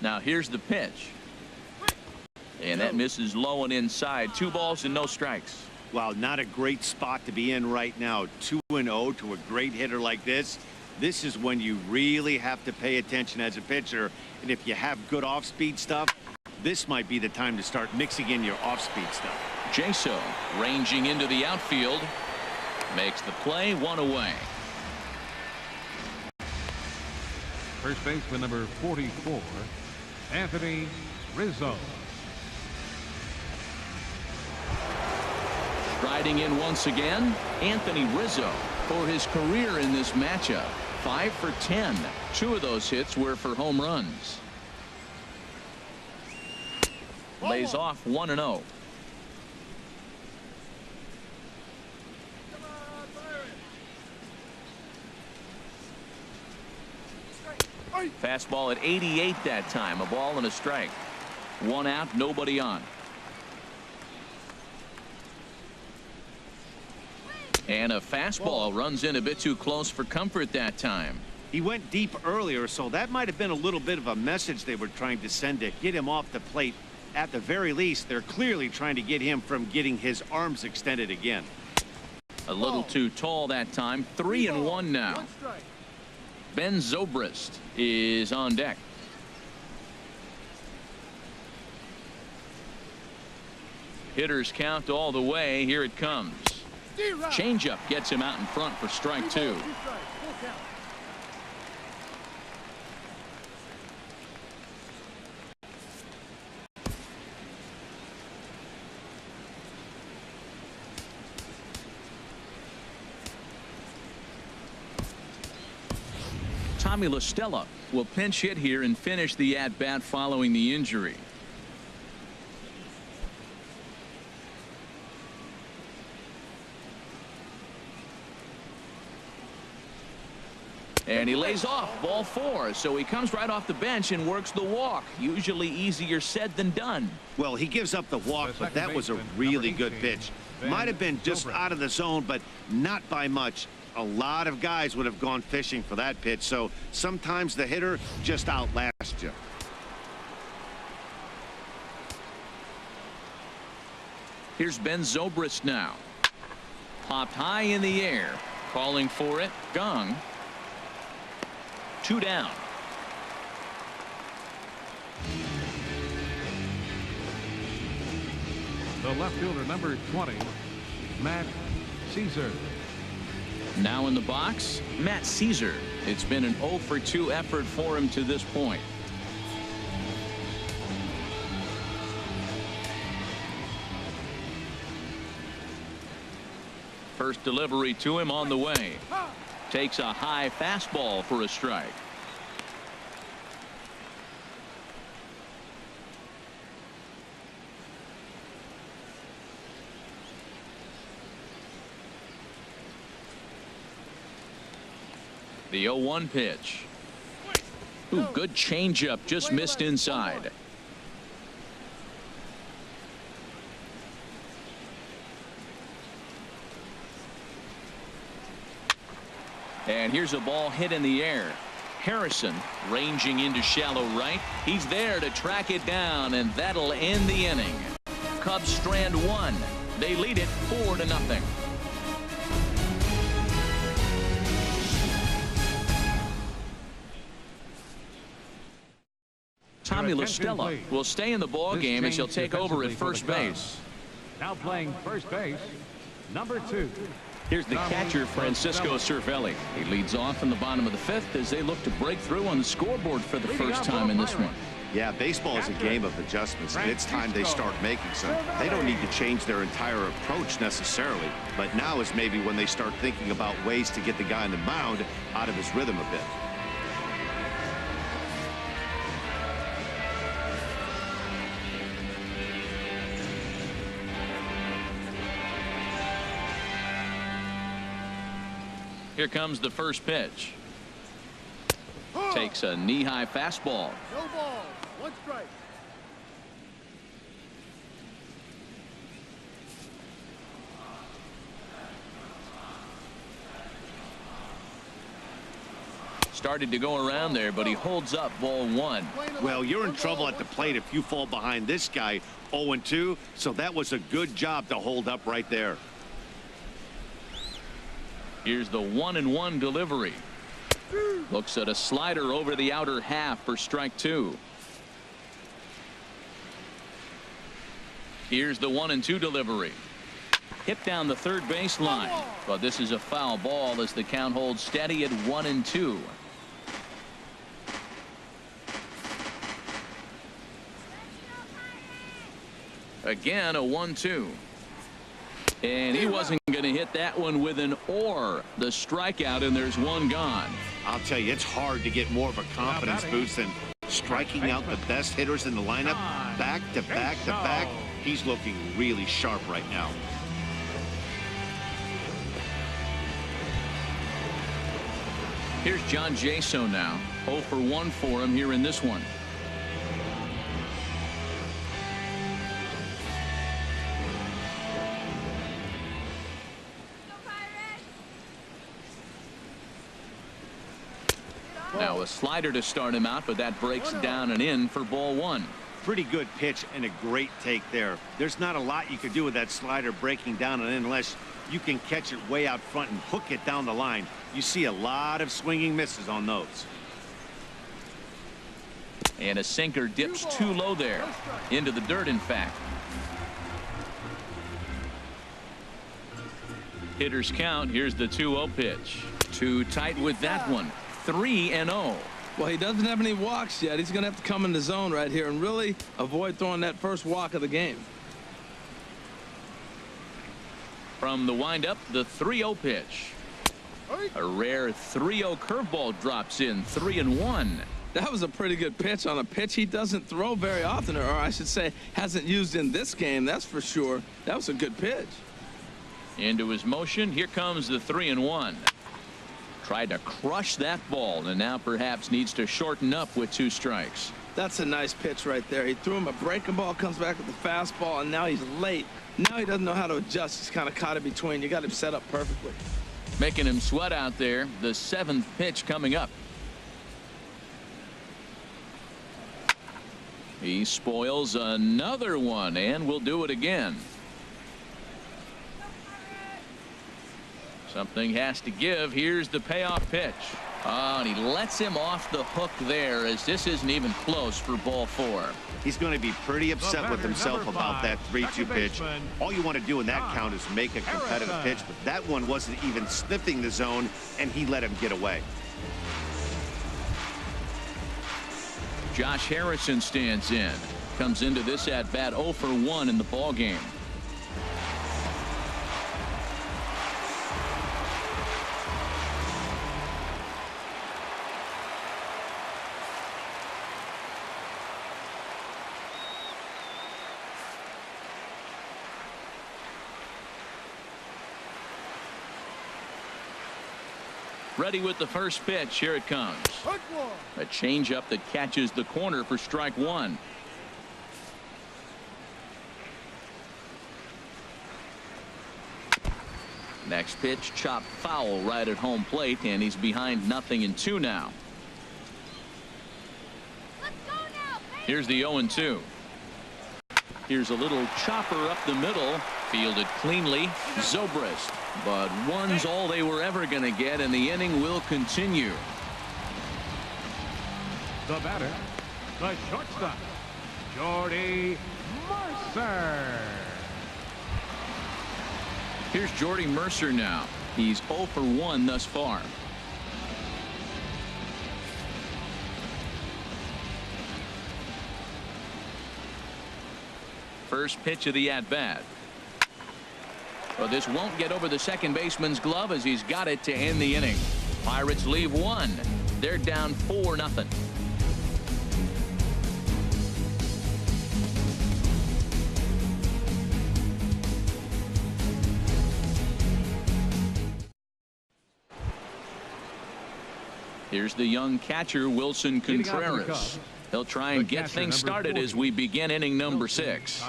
Now here's the pitch. And that misses low and inside. 2 balls and no strikes. Wow, not a great spot to be in right now. 2-0 to a great hitter like this. This is when you really have to pay attention as a pitcher. And if you have good off-speed stuff, this might be the time to start mixing in your off-speed stuff. Jaso ranging into the outfield. Makes the play, 1 away. First baseman number 44, Anthony Rizzo. Striding in once again, Anthony Rizzo for his career in this matchup. 5 for 10. 2 of those hits were for home runs. Lays off 1-0. Fastball at 88 that time. A ball and a strike. 1 out, nobody on. And a fastball runs in a bit too close for comfort that time. He went deep earlier, so that might have been a little bit of a message they were trying to send to get him off the plate. At the very least, they're clearly trying to get him from getting his arms extended again. A little too tall that time. 3-1 now. Ben Zobrist is on deck. Hitters count all the way. Here it comes. Changeup gets him out in front for strike 2. Tommy La Stella will pinch hit here and finish the at-bat following the injury. And he lays off ball 4, so he comes right off the bench and works the walk. Usually easier said than done. Well, he gives up the walk, but that was a really good pitch. Might have been just out of the zone, but not by much. A lot of guys would have gone fishing for that pitch, so sometimes the hitter just outlasts you. Here's Ben Zobrist now. Popped high in the air. Calling for it. Gong. 2 down. The left fielder number 20, Matt Caesar. Now in the box, Matt Caesar. It's been an 0 for 2 effort for him to this point. First delivery to him on the way. Takes a high fastball for a strike. The 0-1 pitch. Ooh, good changeup, just missed inside. And here's a ball hit in the air. Harrison ranging into shallow right. He's there to track it down, and that'll end the inning. Cubs strand one. They lead it 4-0. Tommy La Stella will stay in the ball game as he'll take over at first base. Now playing first base, number 2. Here's the catcher, Francisco Cervelli. He leads off in the bottom of the 5th as they look to break through on the scoreboard for the first time in this one. Yeah, baseball is a game of adjustments, and it's time they start making some. They don't need to change their entire approach necessarily, but now is maybe when they start thinking about ways to get the guy on the mound out of his rhythm a bit. Here comes the first pitch. Takes a knee-high fastball. No ball. 1 strike. Started to go around there, but he holds up ball 1. Well, you're in trouble at the plate if you fall behind this guy 0-2, so that was a good job to hold up right there. Here's the 1-1 delivery. Looks at a slider over the outer half for strike 2. Here's the 1-2 delivery. Hit down the third baseline, but this is a foul ball as the count holds steady at 1-2. Again, a 1-2. And he wasn't going to hit that one with an or. The strikeout, and there's one gone. I'll tell you, it's hard to get more of a confidence boost than striking out the best hitters in the lineup back to back to back. He's looking really sharp right now. Here's John Jaso now. 0 for 1 for him here in this one. Now a slider to start him out, but that breaks down and in for ball 1. Pretty good pitch and a great take there. There's not a lot you could do with that slider breaking down and in unless you can catch it way out front and hook it down the line. You see a lot of swinging misses on those. And a sinker dips too low there. Into the dirt, in fact. Hitters count. Here's the 2-0 pitch. Too tight with that one. 3-0. Well, he doesn't have any walks yet. He's going to have to come in the zone right here and really avoid throwing that first walk of the game. From the windup, the 3-0 pitch. A rare 3-0 curveball drops in. 3-1. That was a pretty good pitch on a pitch he doesn't throw very often, or I should say hasn't used in this game. That's for sure. That was a good pitch. Into his motion. Here comes the 3-1. Tried to crush that ball, and now perhaps needs to shorten up with 2 strikes. That's a nice pitch right there. He threw him a breaking ball, comes back with the fastball, and now he's late. Now he doesn't know how to adjust. He's kind of caught in between. You got him set up perfectly. Making him sweat out there. The 7th pitch coming up. He spoils another one, and will do it again. Something has to give. Here's the payoff pitch. Oh, and he lets him off the hook there as this isn't even close for ball 4. He's going to be pretty upset with himself about that 3-2 pitch. All you want to do in that count is make a competitive pitch, but that one wasn't even sniffing the zone, and he let him get away. Josh Harrison stands in. Comes into this at bat 0 for 1 in the ball game. Ready with the first pitch. Here it comes. A changeup that catches the corner for strike one. Next pitch, chopped foul right at home plate, and he's behind 0-2 now. Let's go now, baby. Here's the 0-2. Here's a little chopper up the middle, fielded cleanly. Zobrist, but one's all they were ever going to get, and the inning will continue. The batter, the shortstop, Jordy Mercer. Here's Jordy Mercer now. He's 0 for 1 thus far. First pitch of the at-bat. Well, this won't get over the second baseman's glove as he's got it to end the inning. Pirates leave one. They're down 4-0. Here's the young catcher, Wilson Contreras. He'll try and get things started as we begin inning number 6.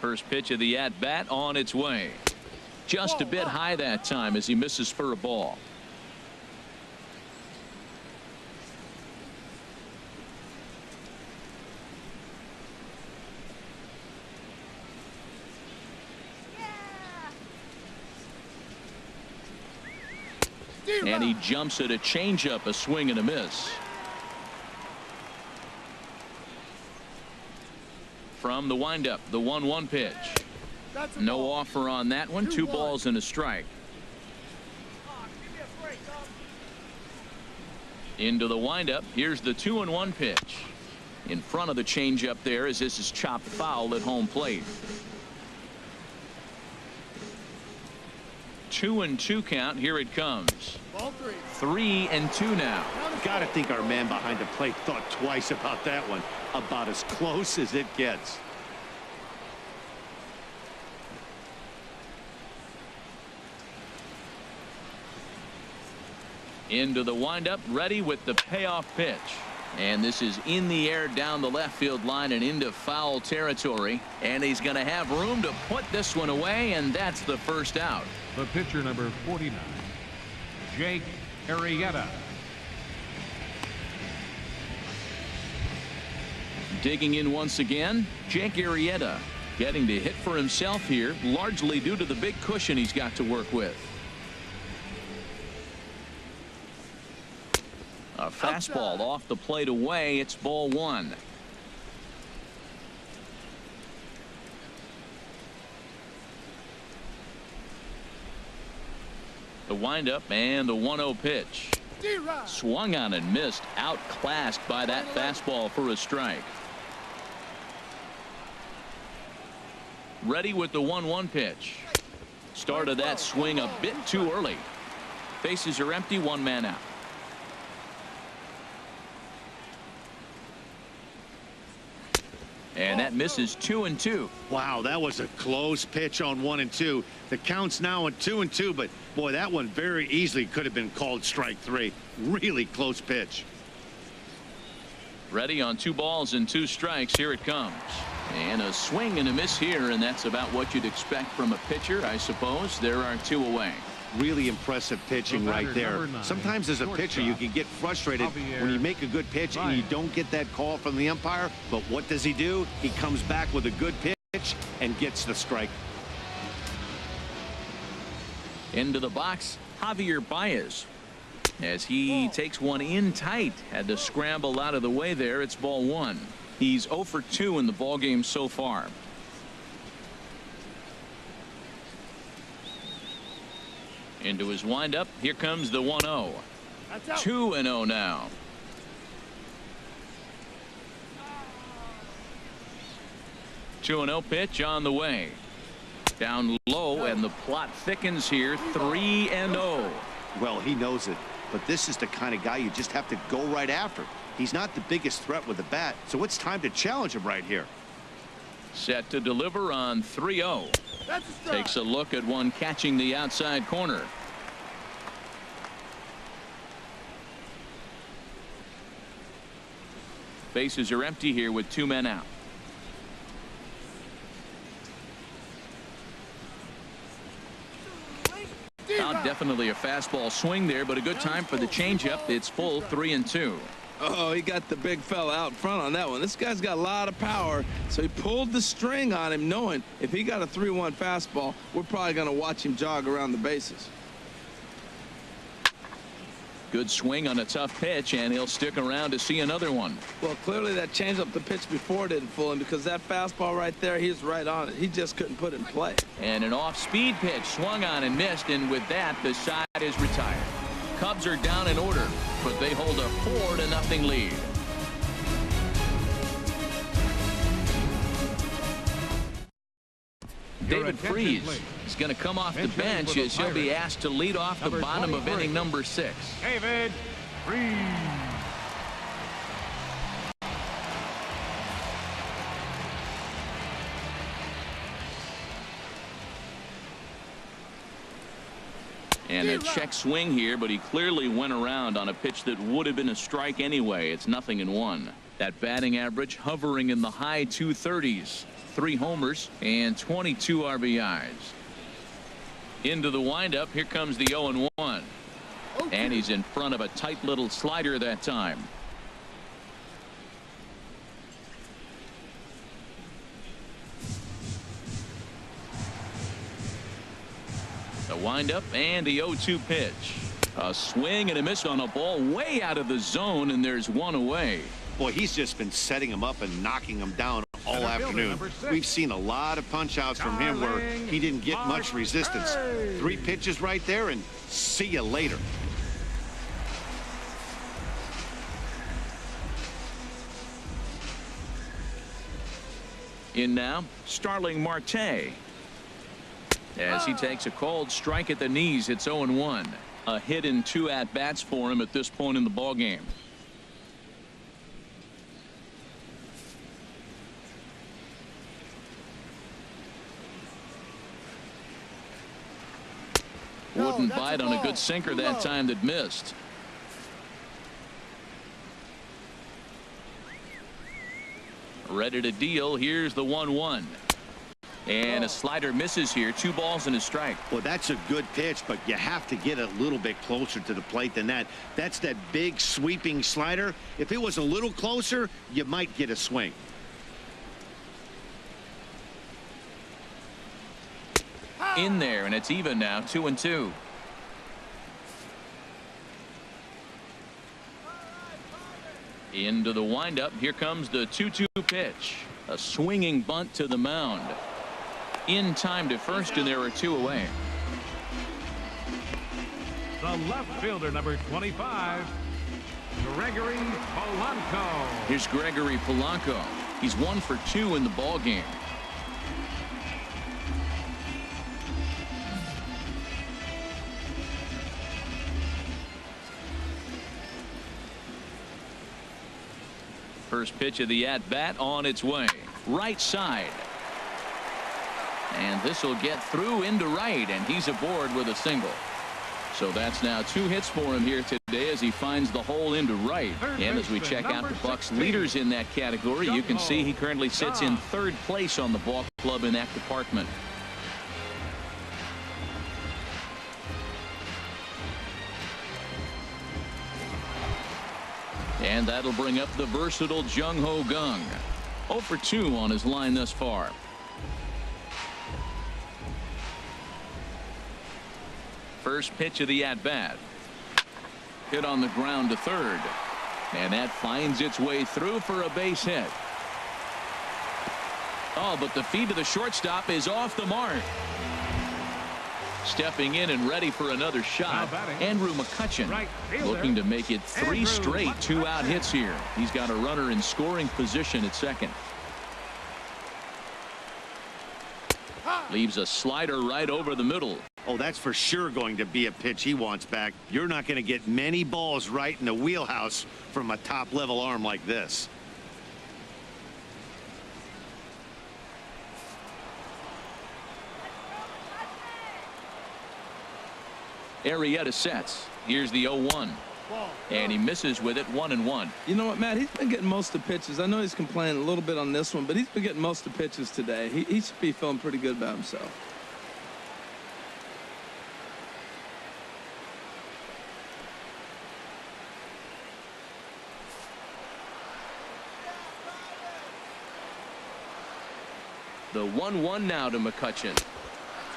First pitch of the at-bat on its way. Just a bit high that time as he misses for a ball. And he jumps at a changeup, a swing and a miss. From the windup, the 1-1 pitch. No offer on that one. 2 balls and a strike. Into the windup. Here's the 2-1 pitch. In front of the changeup there as this is chopped foul at home plate. 2-2 count. Here it comes. 3-2 now. Got to think our man behind the plate thought twice about that one. About as close as it gets. Into the windup, ready with the payoff pitch. And this is in the air down the left field line and into foul territory. And he's going to have room to put this one away, and that's the first out. The pitcher, number 49, Jake Arrieta. Digging in once again, Jake Arrieta getting to hit for himself here, largely due to the big cushion he's got to work with. A fastball off the plate away. It's ball 1. The windup and the 1-0 pitch. Swung on and missed. Outclassed by that fastball for a strike. Ready with the 1-1 pitch. Started that swing a bit too early. Bases are empty. 1 man out. And that misses. 2-2. Wow, that was a close pitch on 1-2. The count's now at 2-2, but boy, that one very easily could have been called strike 3. Really close pitch. Ready on 2 balls and 2 strikes. Here it comes. And a swing and a miss here, and that's about what you'd expect from a pitcher, I suppose. There are 2 away. Really impressive pitching right there. Sometimes as a pitcher you can get frustrated when you make a good pitch and you don't get that call from the umpire. But what does he do? He comes back with a good pitch and gets the strike. Into the box, Javier Baez, as he takes one in tight. Had to scramble out of the way there. It's ball 1. He's 0 for 2 in the ball game so far. Into his windup. Here comes the 1-0. 2-0 now. Two 2-0 pitch on the way. Down low, and the plot thickens here. 3-0. Well, he knows it, but this is the kind of guy you just have to go right after. He's not the biggest threat with the bat, so it's time to challenge him right here. Set to deliver on 3-0. Takes a look at one catching the outside corner. Bases are empty here with 2 men out. Definitely a fastball swing there, but a good time for the changeup. It's full 3-2. Oh, he got the big fella out front on that one. This guy's got a lot of power, so he pulled the string on him, knowing if he got a 3-1 fastball, we're probably going to watch him jog around the bases. Good swing on a tough pitch, and he'll stick around to see another one. Well, clearly that changeup the pitch before didn't fool him, because that fastball right there, he's right on it. He just couldn't put it in play. And an off-speed pitch swung on and missed, and with that, the side is retired. Cubs are down in order, but they hold a 4-0 lead. David Freese is going to come off the bench as he'll be asked to lead off the bottom of inning number 6. David Freese. And a check swing here, but he clearly went around on a pitch that would have been a strike anyway. It's 0-1. That batting average hovering in the high 230s. 3 homers and 22 RBIs. Into the windup. Here comes the 0-1. And he's in front of a tight little slider that time. The windup and the 0-2 pitch. A swing and a miss on a ball way out of the zone, and there's one away. Boy, he's just been setting him up and knocking him down all afternoon. We've seen a lot of punch outs from him where he didn't get much resistance. 3 pitches right there, and see you later. In now, Starling Marte. As he takes a cold strike at the knees, it's 0-1. A hit in 2 at-bats for him at this point in the ballgame. Wouldn't bite on a good sinker that time that missed. Ready to deal. Here's the 1-1. And a slider misses here. 2 balls and a strike. Well, that's a good pitch, but you have to get a little bit closer to the plate than that. That's that big sweeping slider. If it was a little closer, you might get a swing. In there, and it's even now, 2-2. Into the windup. Here comes the 2-2 pitch. A swinging bunt to the mound. In time to first, and there are 2 away. The left fielder, number 25, Gregory Polanco. Here's Gregory Polanco. He's 1 for 2 in the ball game. First pitch of the at-bat on its way. Right side. And this will get through into right, and he's aboard with a single. So that's now 2 hits for him here today as he finds the hole into right. And as we check out the Bucs leaders in that category, you can see he currently sits in 3rd place on the ball club in that department. And that'll bring up the versatile Jung Ho Kang. 0 for 2 on his line thus far. First pitch of the at-bat. Hit on the ground to 3rd. And that finds its way through for a base hit. Oh, but the feed to the shortstop is off the mark. Stepping in and ready for another shot, Andrew McCutchen, looking to make it 3 straight 2-out hits here. He's got a runner in scoring position at second. Leaves a slider right over the middle. Oh, that's for sure going to be a pitch he wants back. You're not going to get many balls right in the wheelhouse from a top-level arm like this. Arrieta sets. Here's the 0-1. And he misses with it 1-1. You know what, Matt? He's been getting most of the pitches. I know he's complaining a little bit on this one, but he's been getting most of the pitches today. He should be feeling pretty good about himself. The 1-1 now to McCutchen.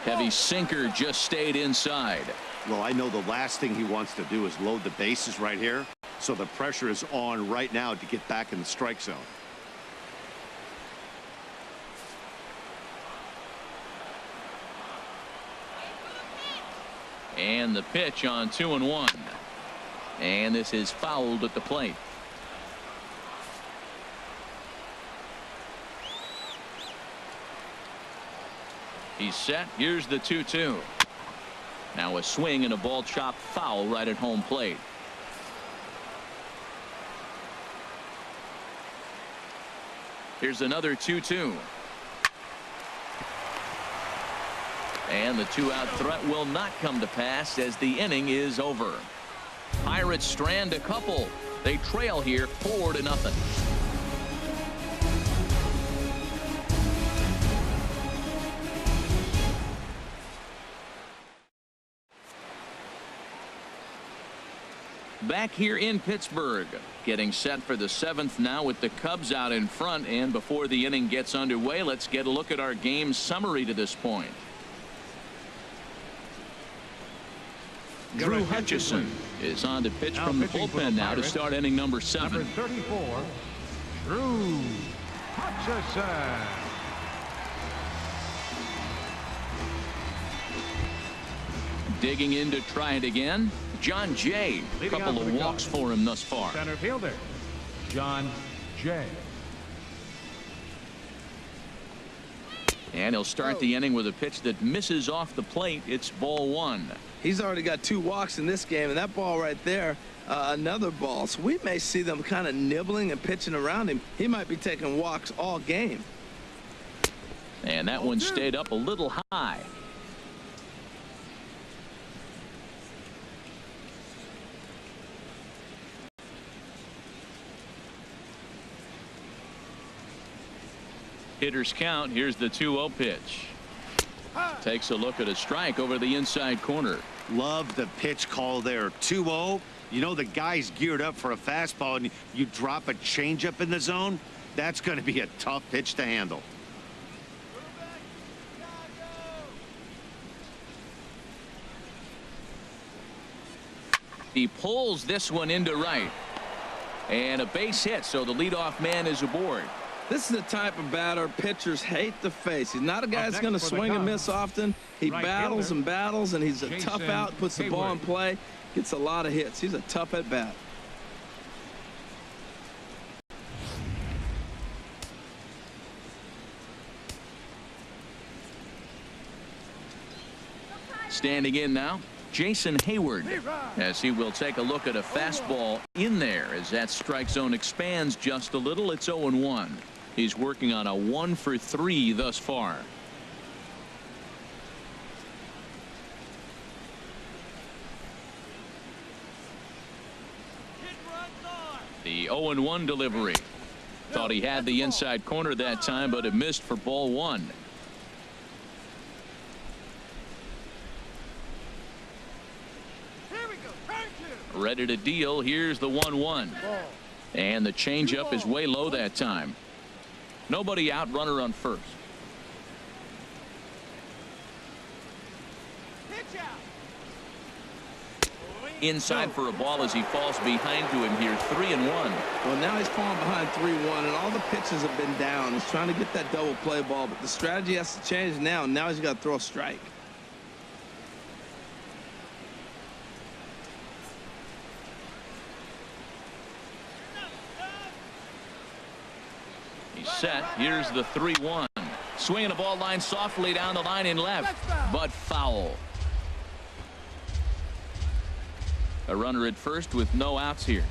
Heavy sinker just stayed inside. Well, I know the last thing he wants to do is load the bases right here. So the pressure is on right now to get back in the strike zone. And the pitch on 2-1. And this is fouled at the plate. He's set. Here's the 2-2. Now a swing and a ball chopped foul right at home plate. Here's another 2-2. And the 2-out threat will not come to pass as the inning is over. Pirates strand a couple. They trail here 4-0. Back here in Pittsburgh, getting set for the 7th now with the Cubs out in front. And before the inning gets underway, let's get a look at our game summary to this point. Drew Hutchison is on to pitch from the bullpen now to start inning number 7. Number 34, Drew Hutchison. Digging in to try it again, John Jay. A couple of walks for him thus far. Center fielder, John Jay. And he'll start the inning with a pitch that misses off the plate. It's ball 1. He's already got 2 walks in this game, and that ball right there, another ball. So we may see them kind of nibbling and pitching around him. He might be taking walks all game. And that one stayed up a little high. Hitters count. Here's the 2-0 pitch. Takes a look at a strike over the inside corner. Love the pitch call there. 2-0. You know the guy's geared up for a fastball, and you drop a changeup in the zone. That's going to be a tough pitch to handle. He pulls this one into right. And a base hit, so the leadoff man is aboard. This is the type of batter pitchers hate to face. He's not a guy that's going to swing and miss often. He battles and battles, and he's a tough out, puts the ball in play, gets a lot of hits. He's a tough at bat. Standing in now, Jason Hayward, as he will take a look at a fastball in there as that strike zone expands just a little. It's 0-1. He's working on a 1-for-3 thus far. The 0-1 delivery. Thought he had the inside corner that time, but it missed for ball 1. Ready to deal. Here's the 1-1. And the changeup is way low that time. Nobody out, runner on first. Inside for a ball as he falls behind to him here. 3-1. Well, now he's falling behind 3-1, and all the pitches have been down. He's trying to get that double play ball, but the strategy has to change now. Now he's got to throw a strike. He's set. Here's the 3-1. Swinging a ball line softly down the line in left, but foul. A runner at first with no outs here.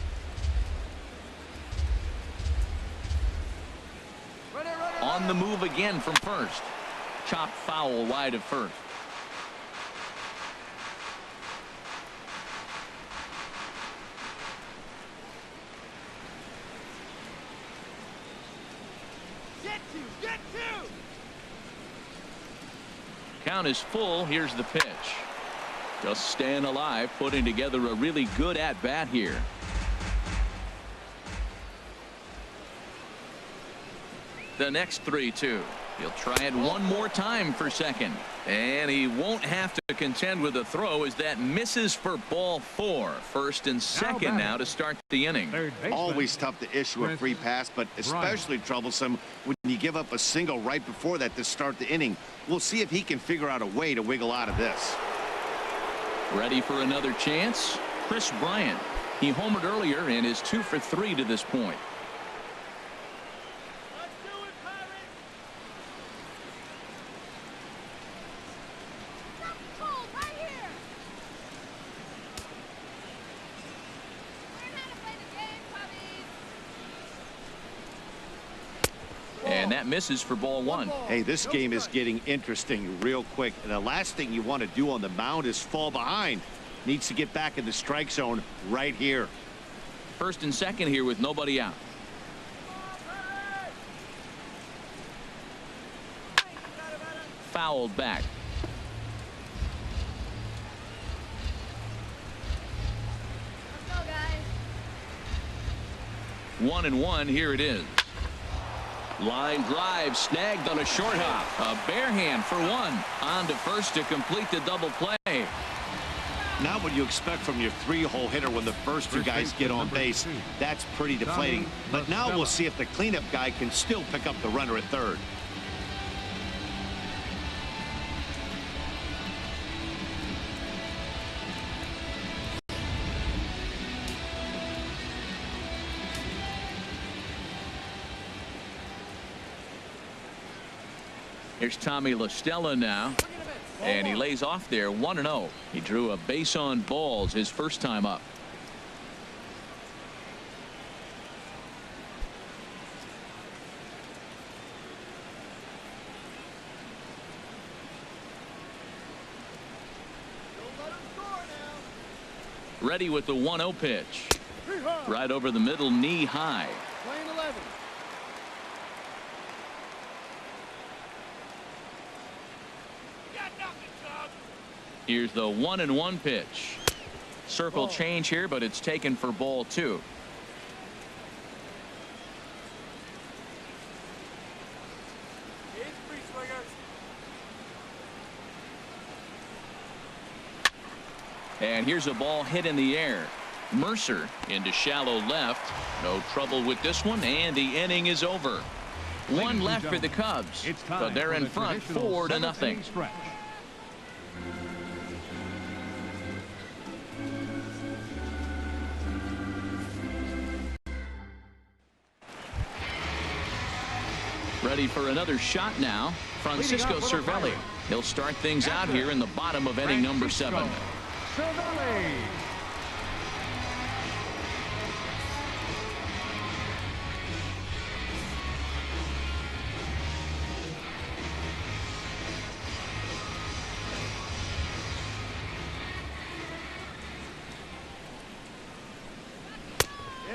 On the move again from first. Chopped foul wide of first. Get two! Count is full. Here's the pitch. Just staying alive, putting together a really good at-bat here. The next 3-2. He'll try it one more time for second. And he won't have to contend with a throw as that misses for ball 4. First and second now to start the inning. Always tough to issue a free pass, but especially troublesome when you give up a single right before that to start the inning. We'll see if he can figure out a way to wiggle out of this. Ready for another chance? Chris Bryant. He homered earlier and is 2 for 3 to this point. Let's do it, Pirates! Something cold right here! Learn how to play the game, puppies! And that misses for ball 1. Hey, this game is getting interesting real quick. And the last thing you want to do on the mound is fall behind. Needs to get back in the strike zone right here. First and second here with nobody out. Fouled back. Let's go, guys. 1-1. Here it is. Line drive snagged on a short hop. A bare hand for one. On to first to complete the double play. Not what you expect from your 3-hole hitter when the first two guys get on base. That's pretty deflating. But now we'll see if the cleanup guy can still pick up the runner at third. Here's Tommy La Stella now. And he lays off there 1-0. He drew a base on balls his first time up. Ready with the 1-0 pitch. Right over the middle, knee high. Playing 11. Here's the 1-1 pitch. Circle change here, but it's taken for ball 2. And here's a ball hit in the air. Mercer into shallow left. No trouble with this one, and the inning is over. One left for the Cubs, but they're in front 4-0. Ready for another shot now. Francisco Cervelli. He'll start things out here in the bottom of inning number 7. Cervelli.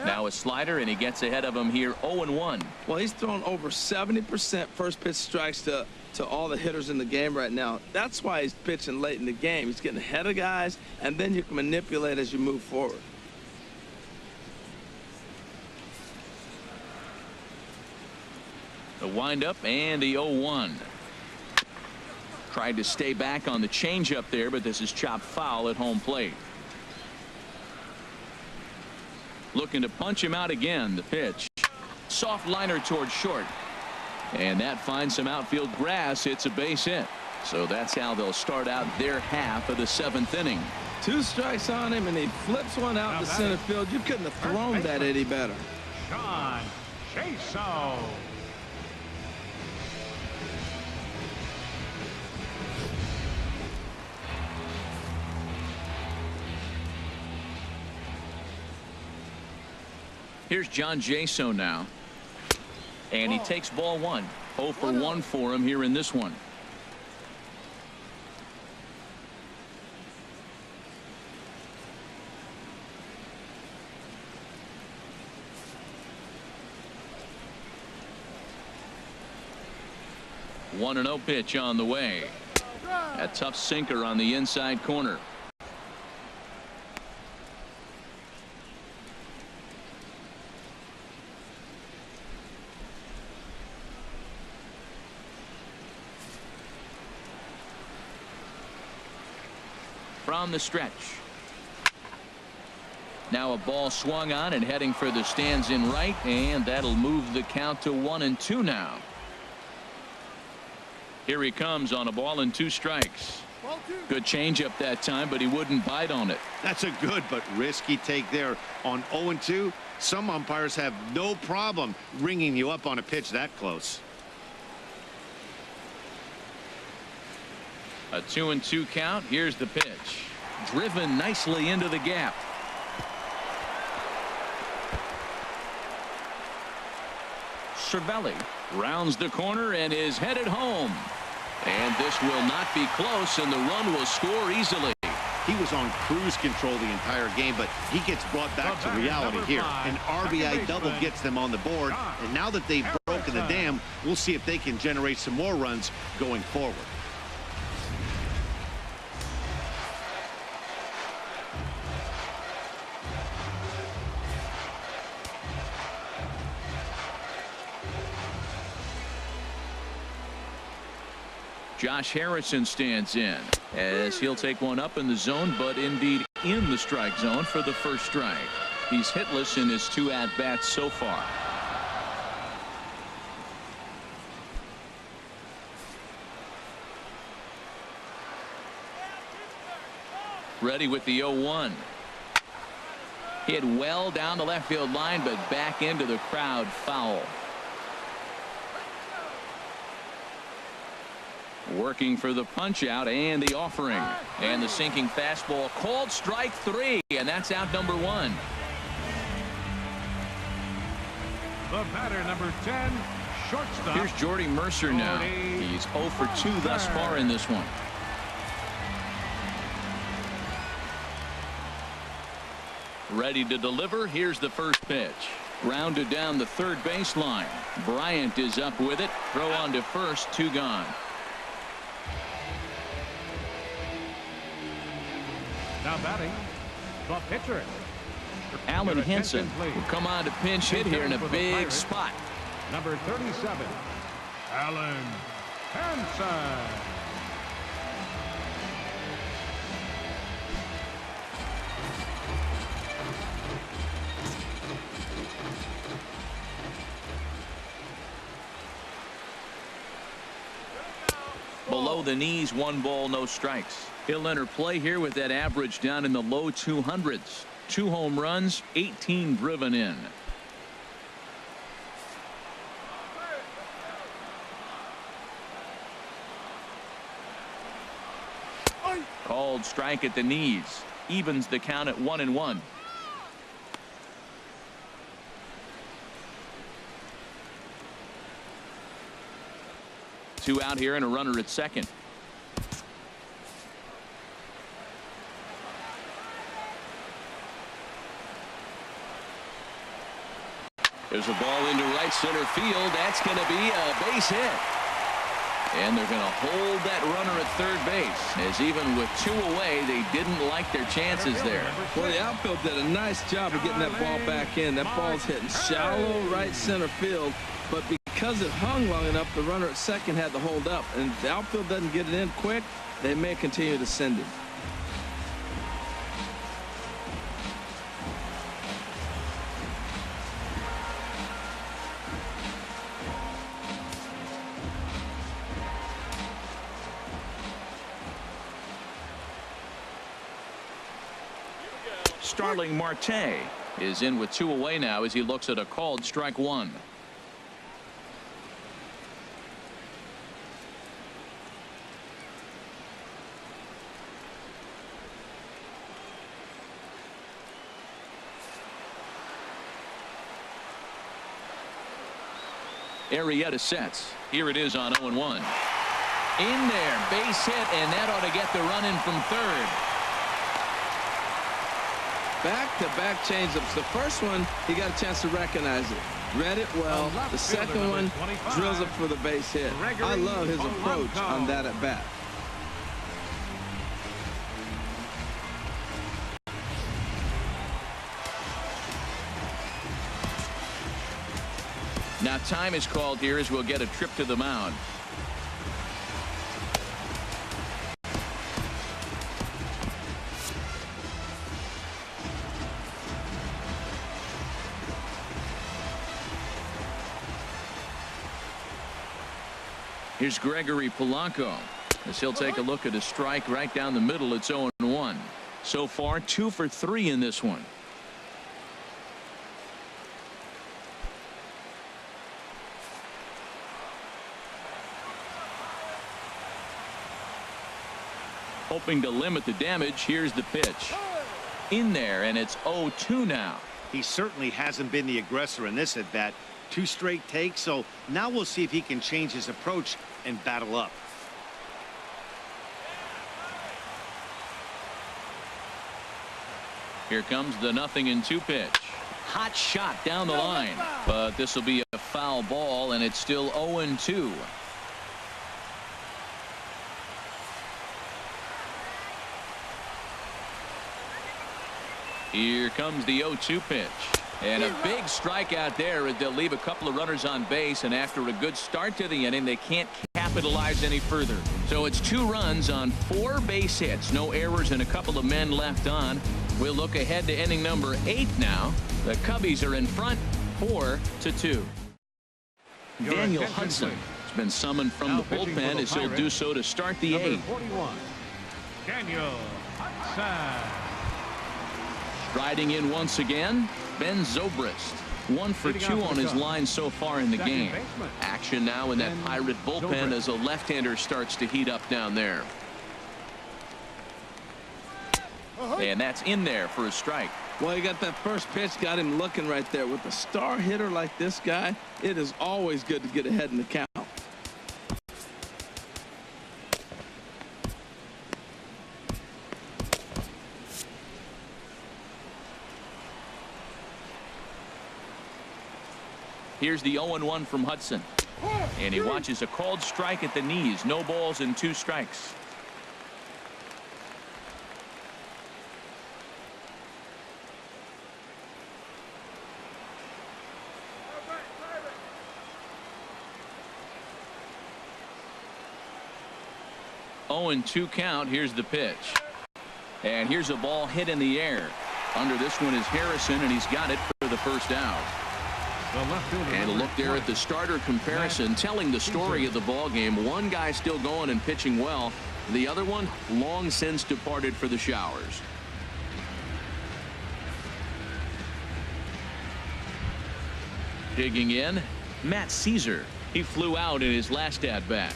Now a slider, and he gets ahead of him here 0-1. Well, he's thrown over 70% first pitch strikes to all the hitters in the game right now. That's why he's pitching late in the game. He's getting ahead of guys, and then you can manipulate as you move forward. The windup and the 0-1. Tried to stay back on the changeup there, but this is chopped foul at home plate. Looking to punch him out again. The pitch. Soft liner towards short. And that finds some outfield grass. It's a base hit. So that's how they'll start out their half of the 7th inning. 2 strikes on him, and he flips one out to center field. You couldn't have thrown that any better. John Jaso. Here's John Jaso now. And he takes ball 1. 0 for 1 for him here in this one. 1-0 pitch on the way. A tough sinker on the inside corner. From the stretch. Now a ball swung on and heading for the stands in right, and that'll move the count to 1-2 now. Here he comes on a ball and 2 strikes. Good changeup that time, but he wouldn't bite on it. That's a good but risky take there on 0-2. Some umpires have no problem ringing you up on a pitch that close. A 2-2 count. Here's the pitch. Driven nicely into the gap. Cervelli rounds the corner and is headed home. And this will not be close, and the run will score easily. He was on cruise control the entire game, but he gets brought back to reality here. An RBI double gets them on the board, and now that they've broken the dam, we'll see if they can generate some more runs going forward. Josh Harrison stands in as he'll take one up in the zone, but indeed in the strike zone for the first strike. He's hitless in his 2 at-bats so far. Ready with the 0-1. Hit well down the left field line, but back into the crowd, foul. Working for the punch out and the offering, and the sinking fastball called strike 3, and that's out number 1. The batter, number 10, shortstop. Here's Jordy Mercer now. He's 0 for 2 thus far in this one. Ready to deliver. Here's the first pitch. Grounded down the third baseline. Bryant is up with it. Throw on to first. 2 gone. Now batting, the pitcher. Allen Henson will come on to pinch hit here in a big spot. Number 37, Allen Henson. Below the knees, 1 ball, no strikes. He'll enter play here with that average down in the low 200s. 2 home runs, 18 driven in. Called strike at the knees. Evens the count at 1-1. Two out here and a runner at second. There's a ball into right center field. That's going to be a base hit. And they're going to hold that runner at third base, as even with 2 away, they didn't like their chances there. Well, the outfield did a nice job of getting that ball back in. That ball's hitting shallow right center field, but because it hung long enough, the runner at second had to hold up. And if the outfield doesn't get it in quick, they may continue to send it. Starling Marte is in with 2 away now as he looks at a called strike 1. Arrieta sets. Here it is on 0-1. In there, base hit, and that ought to get the run in from third. Back-to-back changeups. The first one, he got a chance to recognize it. Read it well. The second one drills it for the base hit. I love his approach on that at bat. Now time is called here as we'll get a trip to the mound. Here's Gregory Polanco as he'll take a look at a strike right down the middle. It's 0-1. So far 2 for 3 in this one. Hoping to limit the damage. Here's the pitch. In there, and it's 0-2 now. He certainly hasn't been the aggressor in this at bat. 2 straight takes, so now we'll see if he can change his approach and battle up. Here comes the 0-2 pitch. Hot shot down the line, but this will be a foul ball, and it's still 0-2. Here comes the 0-2 pitch. And a big strikeout there as they'll leave a couple of runners on base, and after a good start to the inning, they can't capitalize any further. So it's 2 runs on 4 base hits, no errors, and a couple of men left on. We'll look ahead to inning number 8 now. The Cubbies are in front 4-2. Daniel Hudson has been summoned from the bullpen as he'll do so to start the 8th. 41, Daniel Hudson. Riding in once again, Ben Zobrist. 1 for 2 on his line so far in the game. Action now in that Pirate bullpen as a left-hander starts to heat up down there. And that's in there for a strike. Well, you got that first pitch, got him looking right there. With a star hitter like this guy, it is always good to get ahead in the count. Here's the 0-1 from Hudson. And he watches a called strike at the knees. No balls and 2 strikes. Oh, and 2 count. Here's the pitch. And here's a ball hit in the air. Under this one is Harrison, and he's got it for the first out. And a look there at the starter comparison, telling the story of the ball game. One guy still going and pitching well. The other one long since departed for the showers. Digging in, Matt Caesar. He flew out in his last at bat.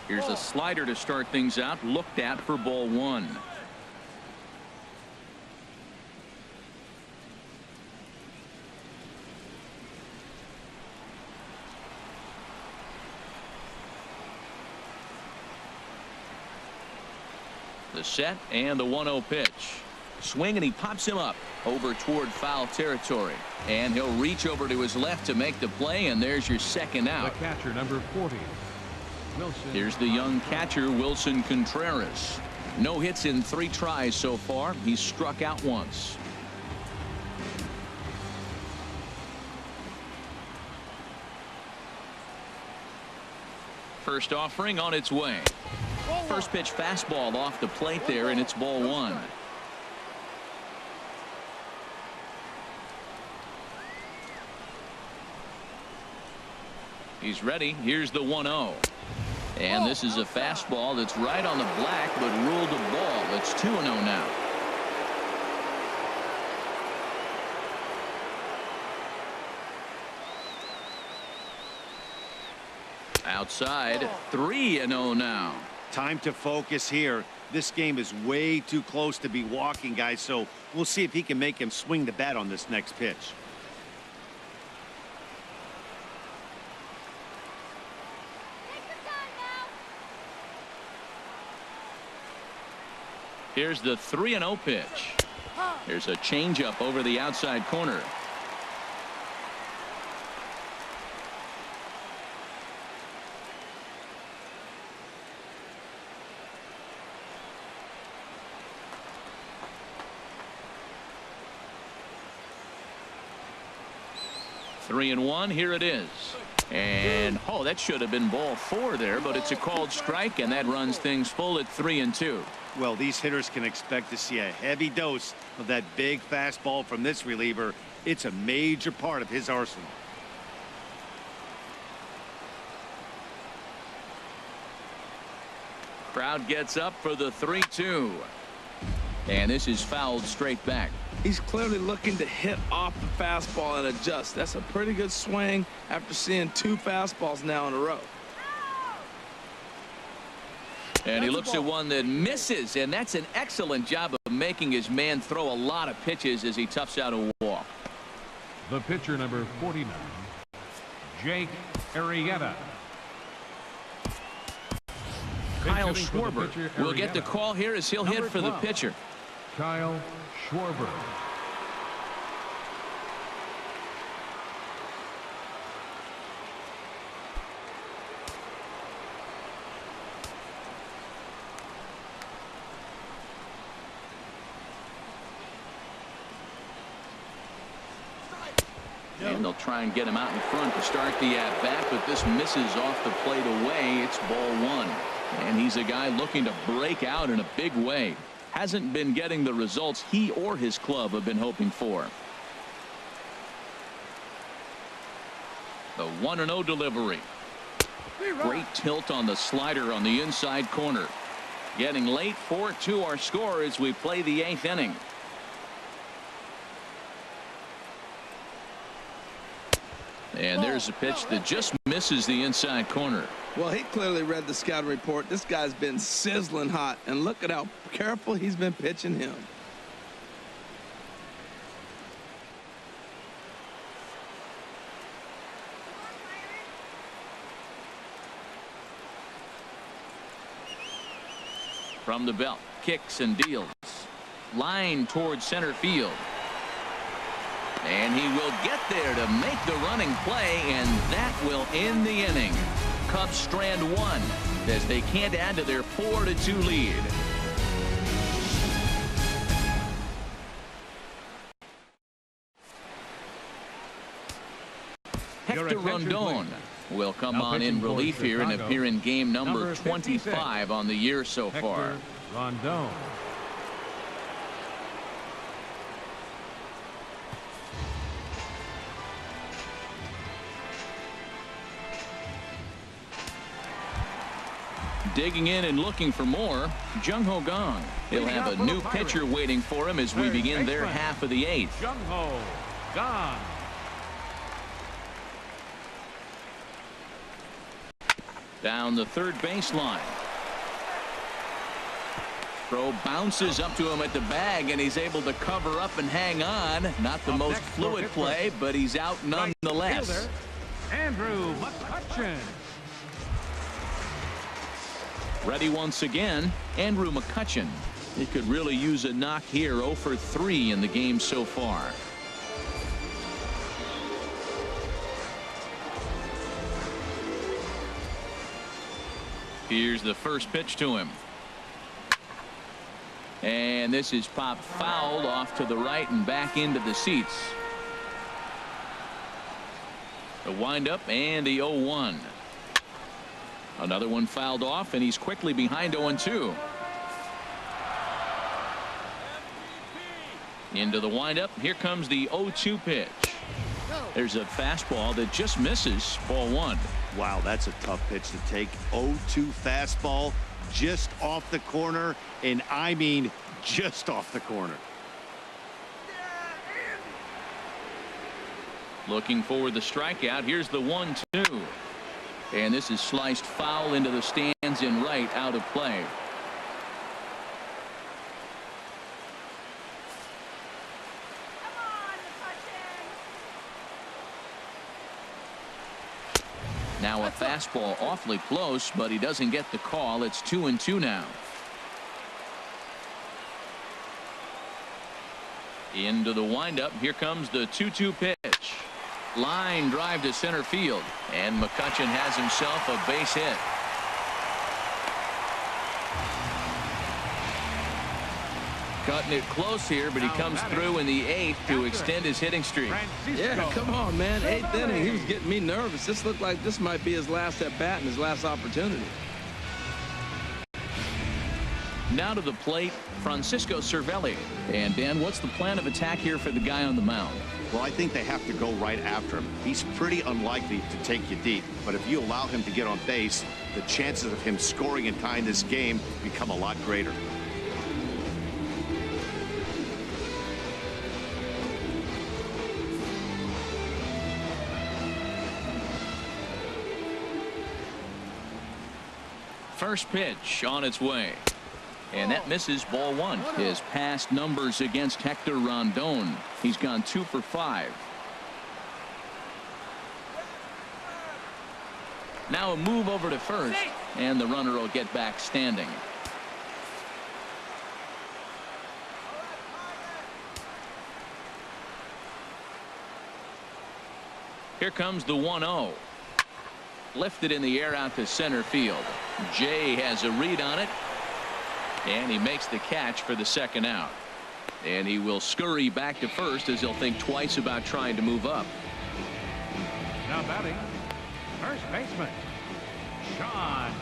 Here's a slider to start things out, looked at for ball 1. The set and the 1-0 pitch. Swing, and he pops him up over toward foul territory. And he'll reach over to his left to make the play, and there's your second out. The catcher, number 40. Wilson. Here's the young catcher, Wilson Contreras. No hits in 3 tries so far. He's struck out once. First offering on its way. First pitch fastball off the plate there, and it's ball 1. He's ready. Here's the 1-0. And this is a fastball that's right on the black, but ruled a ball. It's 2-0 now. Outside, 3-0 now. Time to focus here. This game is way too close to be walking, guys, so we'll see if he can make him swing the bat on this next pitch. Here's the 3-0 pitch. There's a changeup over the outside corner. Three and one. Here it is. And oh, that should have been ball 4 there, but it's a called strike, and that runs things full at 3-2. Well, these hitters can expect to see a heavy dose of that big fastball from this reliever. It's a major part of his arsenal. Crowd gets up for the 3-2. And this is fouled straight back. He's clearly looking to hit off the fastball and adjust. That's a pretty good swing after seeing 2 fastballs now in a row. And he looks at one that misses, and that's an excellent job of making his man throw a lot of pitches as he toughs out a walk. The pitcher, number 49, Jake Arrieta. Kyle Schwarber will get the call here as he'll hit for the pitcher. Kyle Schwarber. And they'll try and get him out in front to start the at-bat, but this misses off the plate away. It's ball 1. And he's a guy looking to break out in a big way. Hasn't been getting the results he or his club have been hoping for. The 1-0 delivery. Great tilt on the slider on the inside corner. Getting late, 4-2 our score as we play the 8th inning. And there's a pitch that just misses the inside corner. Well, he clearly read the scouting report. This guy's been sizzling hot, and look at how careful he's been pitching him. From the belt, kicks and deals. Line towards center field. And he will get there to make the running play, and that will end the inning. Cubs strand 1 as they can't add to their 4-2 lead. Hector Rondon will come on in relief here and appear in game number 25 on the year so far. Rondon. Digging in and looking for more, Jung-Ho Kang. He'll have a new pitcher waiting for him as we begin their half of the 8th. Jung-Ho Kang. Down the third baseline. Throw bounces up to him at the bag, and he's able to cover up and hang on. Not the most fluid play, but he's out nonetheless. Andrew McCutchen. Ready once again, Andrew McCutchen. He could really use a knock here. 0 for 3 in the game so far. Here's the first pitch to him. And this is popped fouled off to the right and back into the seats. The windup and the 0-1. Another one fouled off, and he's quickly behind 0-2. Into the windup. Here comes the 0-2 pitch. There's a fastball that just misses. Ball 1. Wow, that's a tough pitch to take. 0-2 fastball just off the corner, and I mean just off the corner. Looking for the strikeout. Here's the 1-2. And this is sliced foul into the stands in right, out of play. Now a fastball awfully close, but he doesn't get the call. It's 2-2 now. Into the windup. Here comes the 2-2 pitch. Line drive to center field. And McCutchen has himself a base hit. Cutting it close here, but he comes through in the 8th to extend his hitting streak. Yeah, come on, man. 8th inning. He was getting me nervous. This looked like this might be his last at bat and his last opportunity. Now to the plate, Francisco Cervelli. And Dan, what's the plan of attack here for the guy on the mound? Well, I think they have to go right after him. He's pretty unlikely to take you deep, but if you allow him to get on base, the chances of him scoring and tying this game become a lot greater. First pitch on its way. And that misses, ball 1. His past numbers against Hector Rondon. He's gone 2 for 5. Now a move over to first. And the runner will get back standing. Here comes the 1-0. Lifted in the air out to center field. Jay has a read on it. And he makes the catch for the second out. And he will scurry back to first as he'll think twice about trying to move up. Now batting, first baseman, John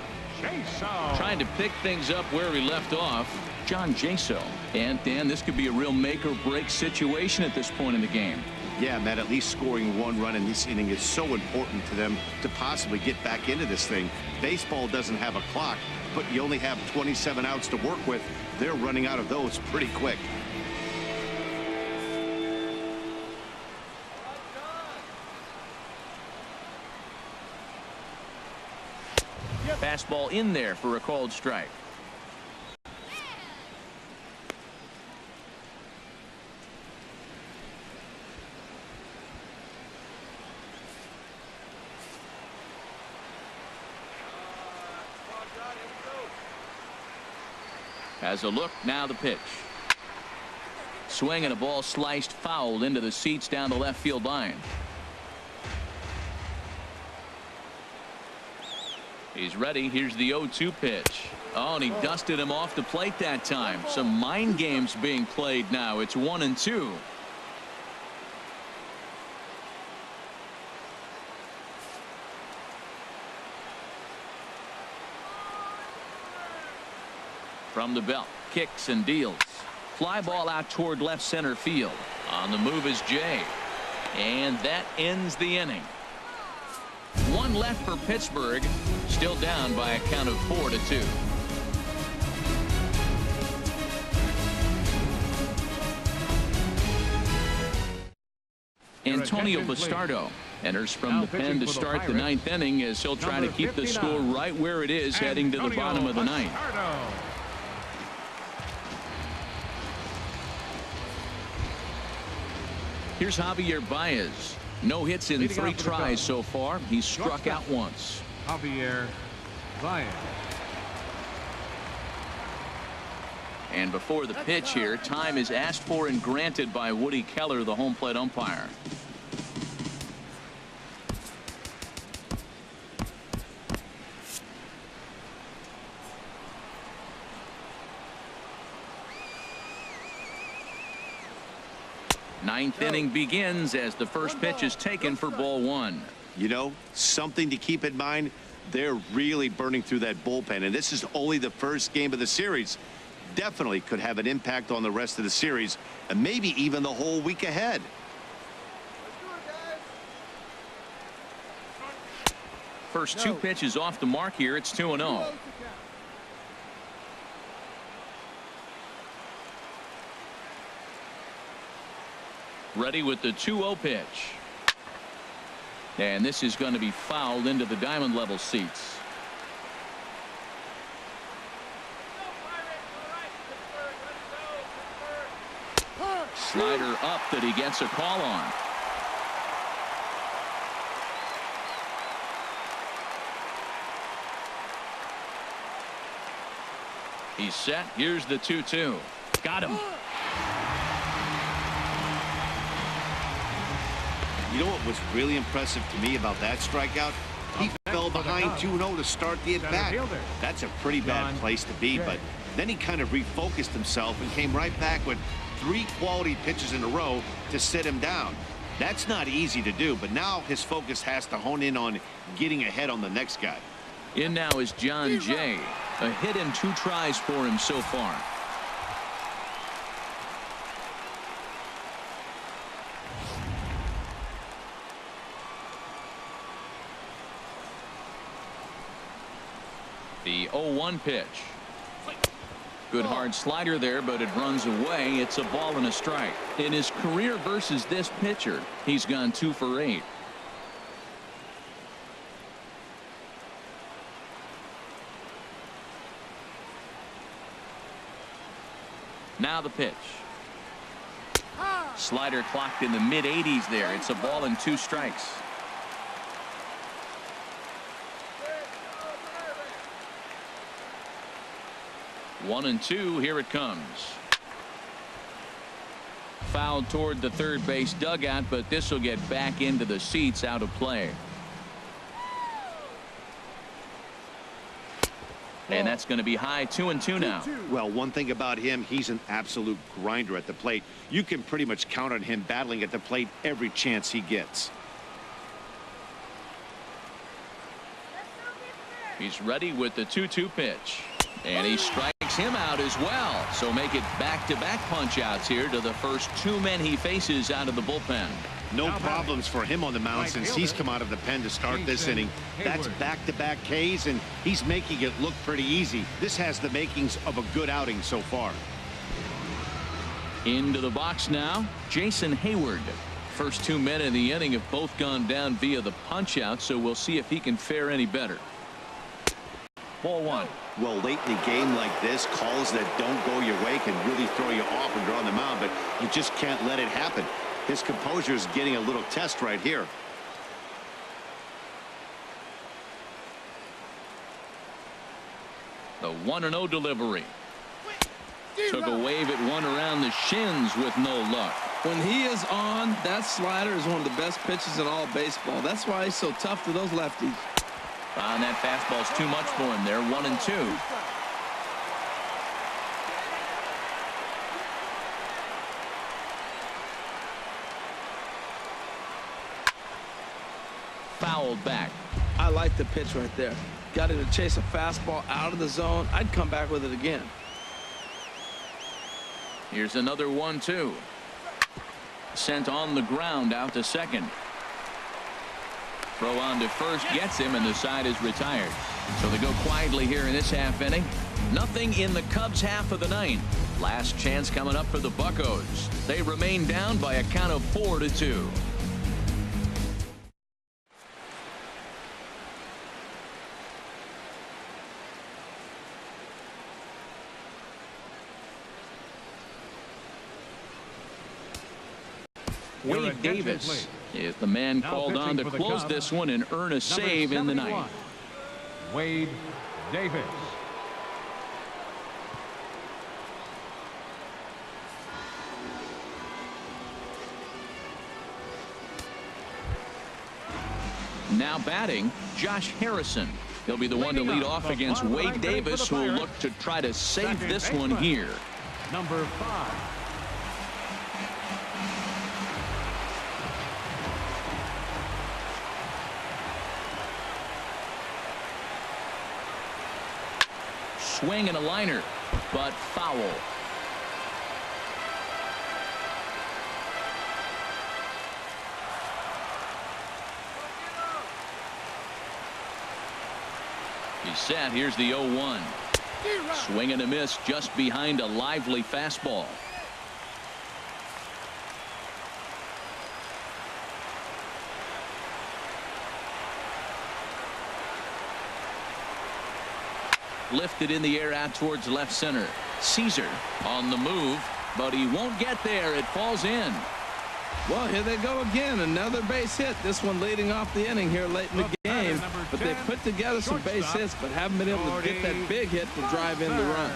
Jaso. Trying to pick things up where he left off, John Jaso. And Dan, this could be a real make or break situation at this point in the game. Yeah, Matt, at least scoring 1 run in this inning is so important to them to possibly get back into this thing. Baseball doesn't have a clock, but you only have 27 outs to work with. They're running out of those pretty quick. Fastball in there for a called strike. Has a look, now the pitch. Swing and a ball sliced foul into the seats down the left field line. He's ready. Here's the 0-2 pitch. Oh, and he dusted him off the plate that time. Some mind games being played now. It's 1-2. From the belt, kicks and deals. Fly ball out toward left center field. On the move is Jay. And that ends the inning. 1 left for Pittsburgh. Still down by a count of 4-2. Antonio Bastardo enters from the pen to start the 9th inning as he'll try to keep the score right where it is heading to the bottom of the 9th. Here's Javier Baez. No hits in 3 tries so far. He's struck out once. Javier Baez. And before the pitch here, time is asked for and granted by Woody Keller, the home plate umpire. Ninth inning begins as the first pitch is taken for ball 1. You know, something to keep in mind, they're really burning through that bullpen, and this is only the first game of the series. Definitely could have an impact on the rest of the series and maybe even the whole week ahead. First 2 pitches off the mark here. It's 2-0. Ready with the 2-0 pitch. And this is going to be fouled into the diamond level seats. Slider up that he gets a call on. He's set. Here's the 2-2. Got him. You know what was really impressive to me about that strikeout? He fell behind 2-0 to start the at-bat. That's a pretty bad place to be, but then he kind of refocused himself and came right back with 3 quality pitches in a row to sit him down. That's not easy to do, but now his focus has to hone in on getting ahead on the next guy. In now is John Jay. A hit in 2 tries for him so far. The 0-1 pitch. Good hard slider there, but it runs away. It's a ball and a strike. In his career versus this pitcher, he's gone 2 for 8. Now the pitch. Slider clocked in the mid-80s there. It's a ball and 2 strikes. One and 2. Here it comes. Fouled toward the third base dugout, but this will get back into the seats, out of play. And that's going to be high. 2-2 now. Well, one thing about him, he's an absolute grinder at the plate. You can pretty much count on him battling at the plate every chance he gets. He's ready with the 2-2 pitch. And he strikes him out as well. So make it back-to-back punch-outs here to the first 2 men he faces out of the bullpen. No problems for him on the mound since he's come out of the pen to start this inning. That's back-to-back Ks, and he's making it look pretty easy. This has the makings of a good outing so far. Into the box now, Jason Hayward. First 2 men in the inning have both gone down via the punch-out, so we'll see if he can fare any better. Ball 1. Well, late in a game like this, calls that don't go your way can really throw you off when you're on the mound, but you just can't let it happen. His composure is getting a little test right here. The 1-0 delivery. Took a wave at one around the shins with no luck. When he is on, that slider is one of the best pitches in all baseball. That's why he's so tough to those lefties. And that fastball's too much for him there. 1-2. Fouled back. I like the pitch right there. Got him to chase a fastball out of the zone. I'd come back with it again. Here's another 1-2. Sent on the ground out to second. Throw on to first gets him, and the side is retired. So they go quietly here in this half inning. Nothing in the Cubs half of the ninth. Last chance coming up for the Buccos. They remain down by a count of 4-2. Wade Davis is the man called on to close this one and earn a save in the ninth. Wade Davis. Now batting, Josh Harrison. He'll be the one to lead off against Wade Davis, who will look to try to save this one here. Number 5. Swing and a liner, but foul. He's set. Here's the 0-1. Swing and a miss just behind a lively fastball. Lifted in the air out towards left center. Caesar on the move, but he won't get there. It falls in. Well, here they go again. Another base hit. This one leading off the inning here late in the game. But they put together some base hits, but haven't been able to get that big hit to drive in the run.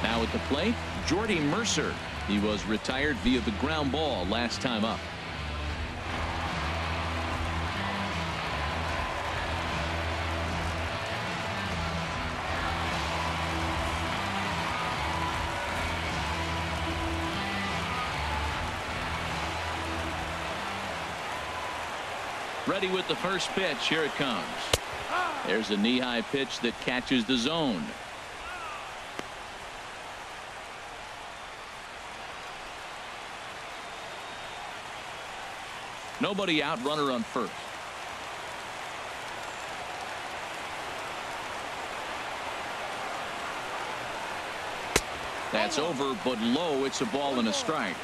Now at the plate, Jordy Mercer. He was retired via the ground ball last time up. Ready with the first pitch. Here it comes. There's a knee-high pitch that catches the zone. Nobody out, runner on first. That's over, but low. It's a ball and a strike.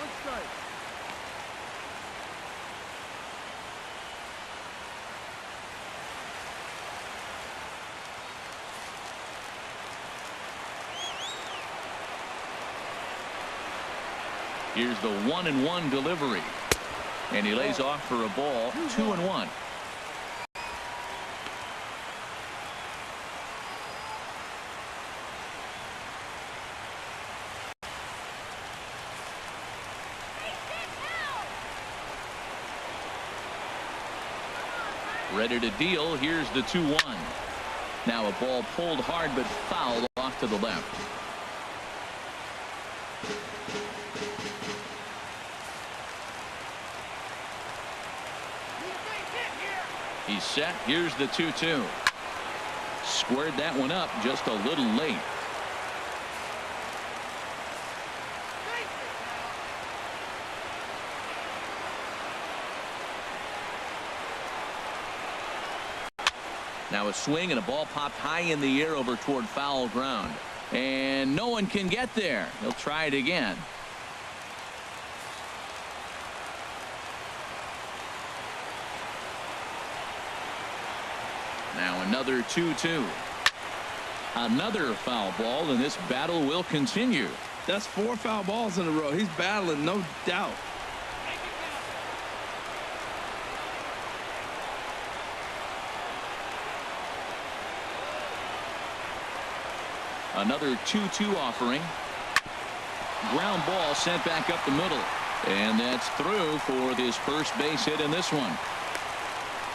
Here's the 1-1 delivery. And he lays off for a ball. 2-1. Ready to deal. Here's the 2-1. Now a ball pulled hard but fouled off to the left. He's set. Here's the 2-2. Squared that one up just a little late. Now a swing and a ball popped high in the air over toward foul ground. And no one can get there. He'll try it again. Now another 2-2. Another foul ball, and this battle will continue. That's 4 foul balls in a row. He's battling, no doubt. Another 2-2 offering. Ground ball sent back up the middle. And that's through for his first base hit in this one.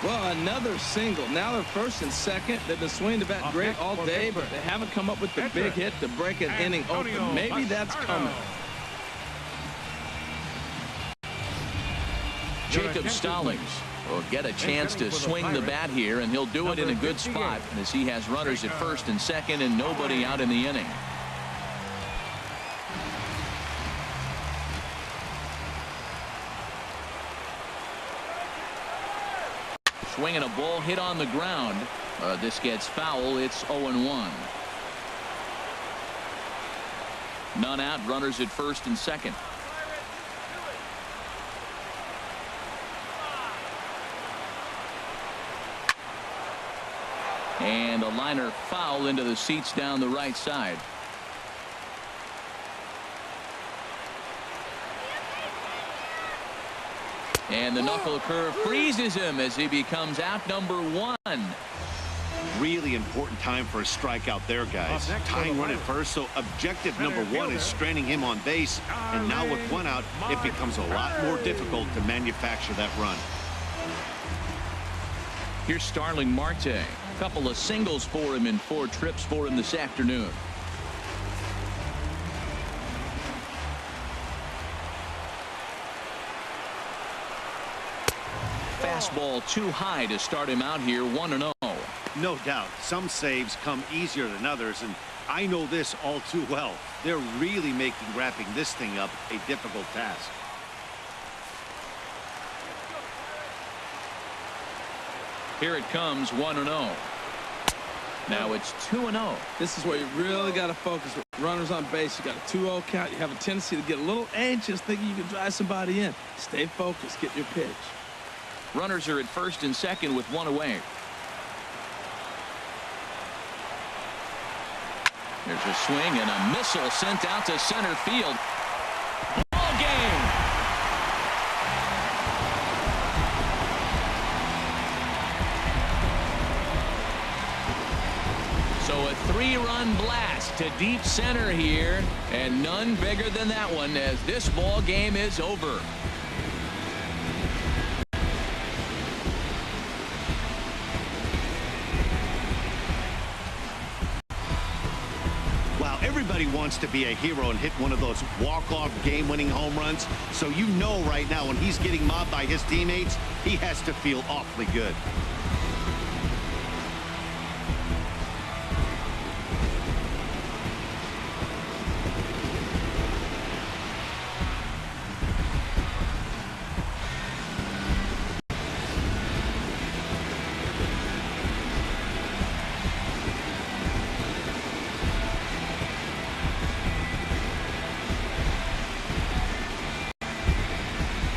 Well, another single. Now they're first and second. They've been swinging the bat great all day, but they haven't come up with the big hit to break an inning open. Maybe that's coming. Jacob Stallings will get a chance to swing the bat here, and he'll do it in a good spot as he has runners at first and second and nobody out in the inning. Swinging a ball hit on the ground. This gets foul. It's 0-1. None out. Runners at first and second. And a liner foul into the seats down the right side. And the knuckle curve freezes him as he becomes out number 1. Really important time for a strikeout there, guys. Tying run at first, so objective number 1 is stranding him on base. And now with 1 out, it becomes a lot more difficult to manufacture that run. Here's Starling Marte. A couple of singles for him and 4 trips for him this afternoon. Fastball too high to start him out here. 1-0. No doubt. Some saves come easier than others, and I know this all too well. They're really making wrapping this thing up a difficult task. Here it comes. 1-0. Now it's 2-0. This is where you really got to focus with runners on base. You got a 2-0 count. You have a tendency to get a little anxious thinking you can drive somebody in. Stay focused. Get your pitch. Runners are at first and second with 1 away. There's a swing and a missile sent out to center field. Ball game. So a 3-run blast to deep center here, and none bigger than that one as this ball game is over. Everybody wants to be a hero and hit one of those walk-off game-winning home runs. So you know right now when he's getting mobbed by his teammates, he has to feel awfully good.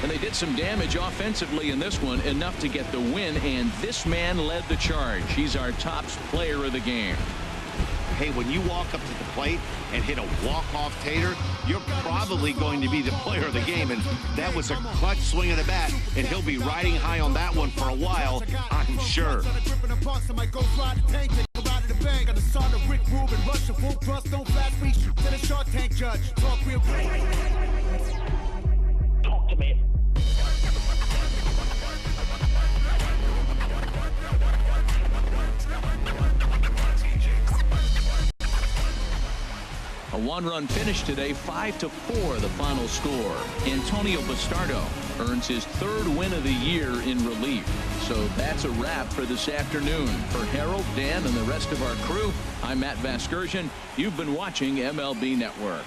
And they did some damage offensively in this one, enough to get the win, and this man led the charge. He's our top player of the game. Hey, when you walk up to the plate and hit a walk-off tater, you're probably going to be the player of the game, and that was a clutch swing of the bat, and he'll be riding high on that one for a while, I'm sure. Talk to me. A 1-run finish today, 5-4 the final score. Antonio Bastardo earns his 3rd win of the year in relief. So that's a wrap for this afternoon. For Harold, Dan, and the rest of our crew, I'm Matt Vasgersian. You've been watching MLB Network.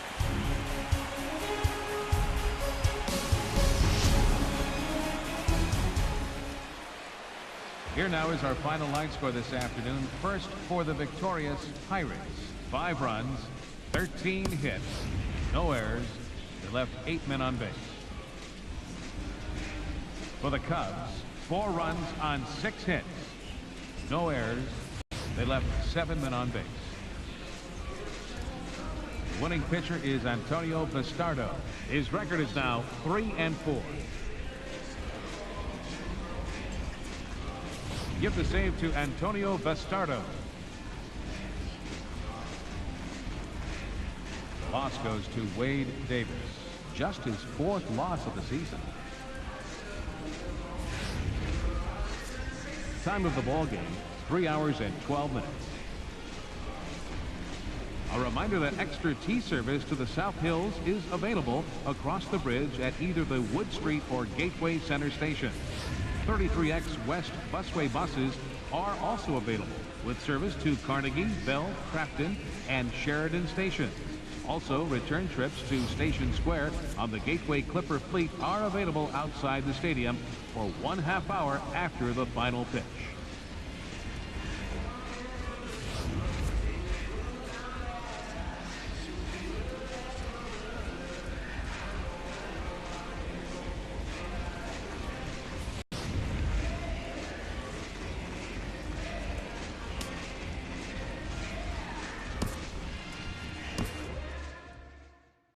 Here now is our final line score this afternoon. First for the victorious Pirates. 5 runs, 13 hits, no errors. They left 8 men on base. For the Cubs, 4 runs on 6 hits, no errors. They left 7 men on base. The winning pitcher is Antonio Bastardo. His record is now 3-4. Give the save to Antonio Bastardo. Loss goes to Wade Davis. Just his 4th loss of the season. Time of the ball game, 3 hours and 12 minutes. A reminder that extra tea service to the South Hills is available across the bridge at either the Wood Street or Gateway Center station. 33X West busway buses are also available with service to Carnegie, Bell, Crafton, and Sheridan stations. Also, return trips to Station Square on the Gateway Clipper fleet are available outside the stadium for 1/2 hour after the final pitch.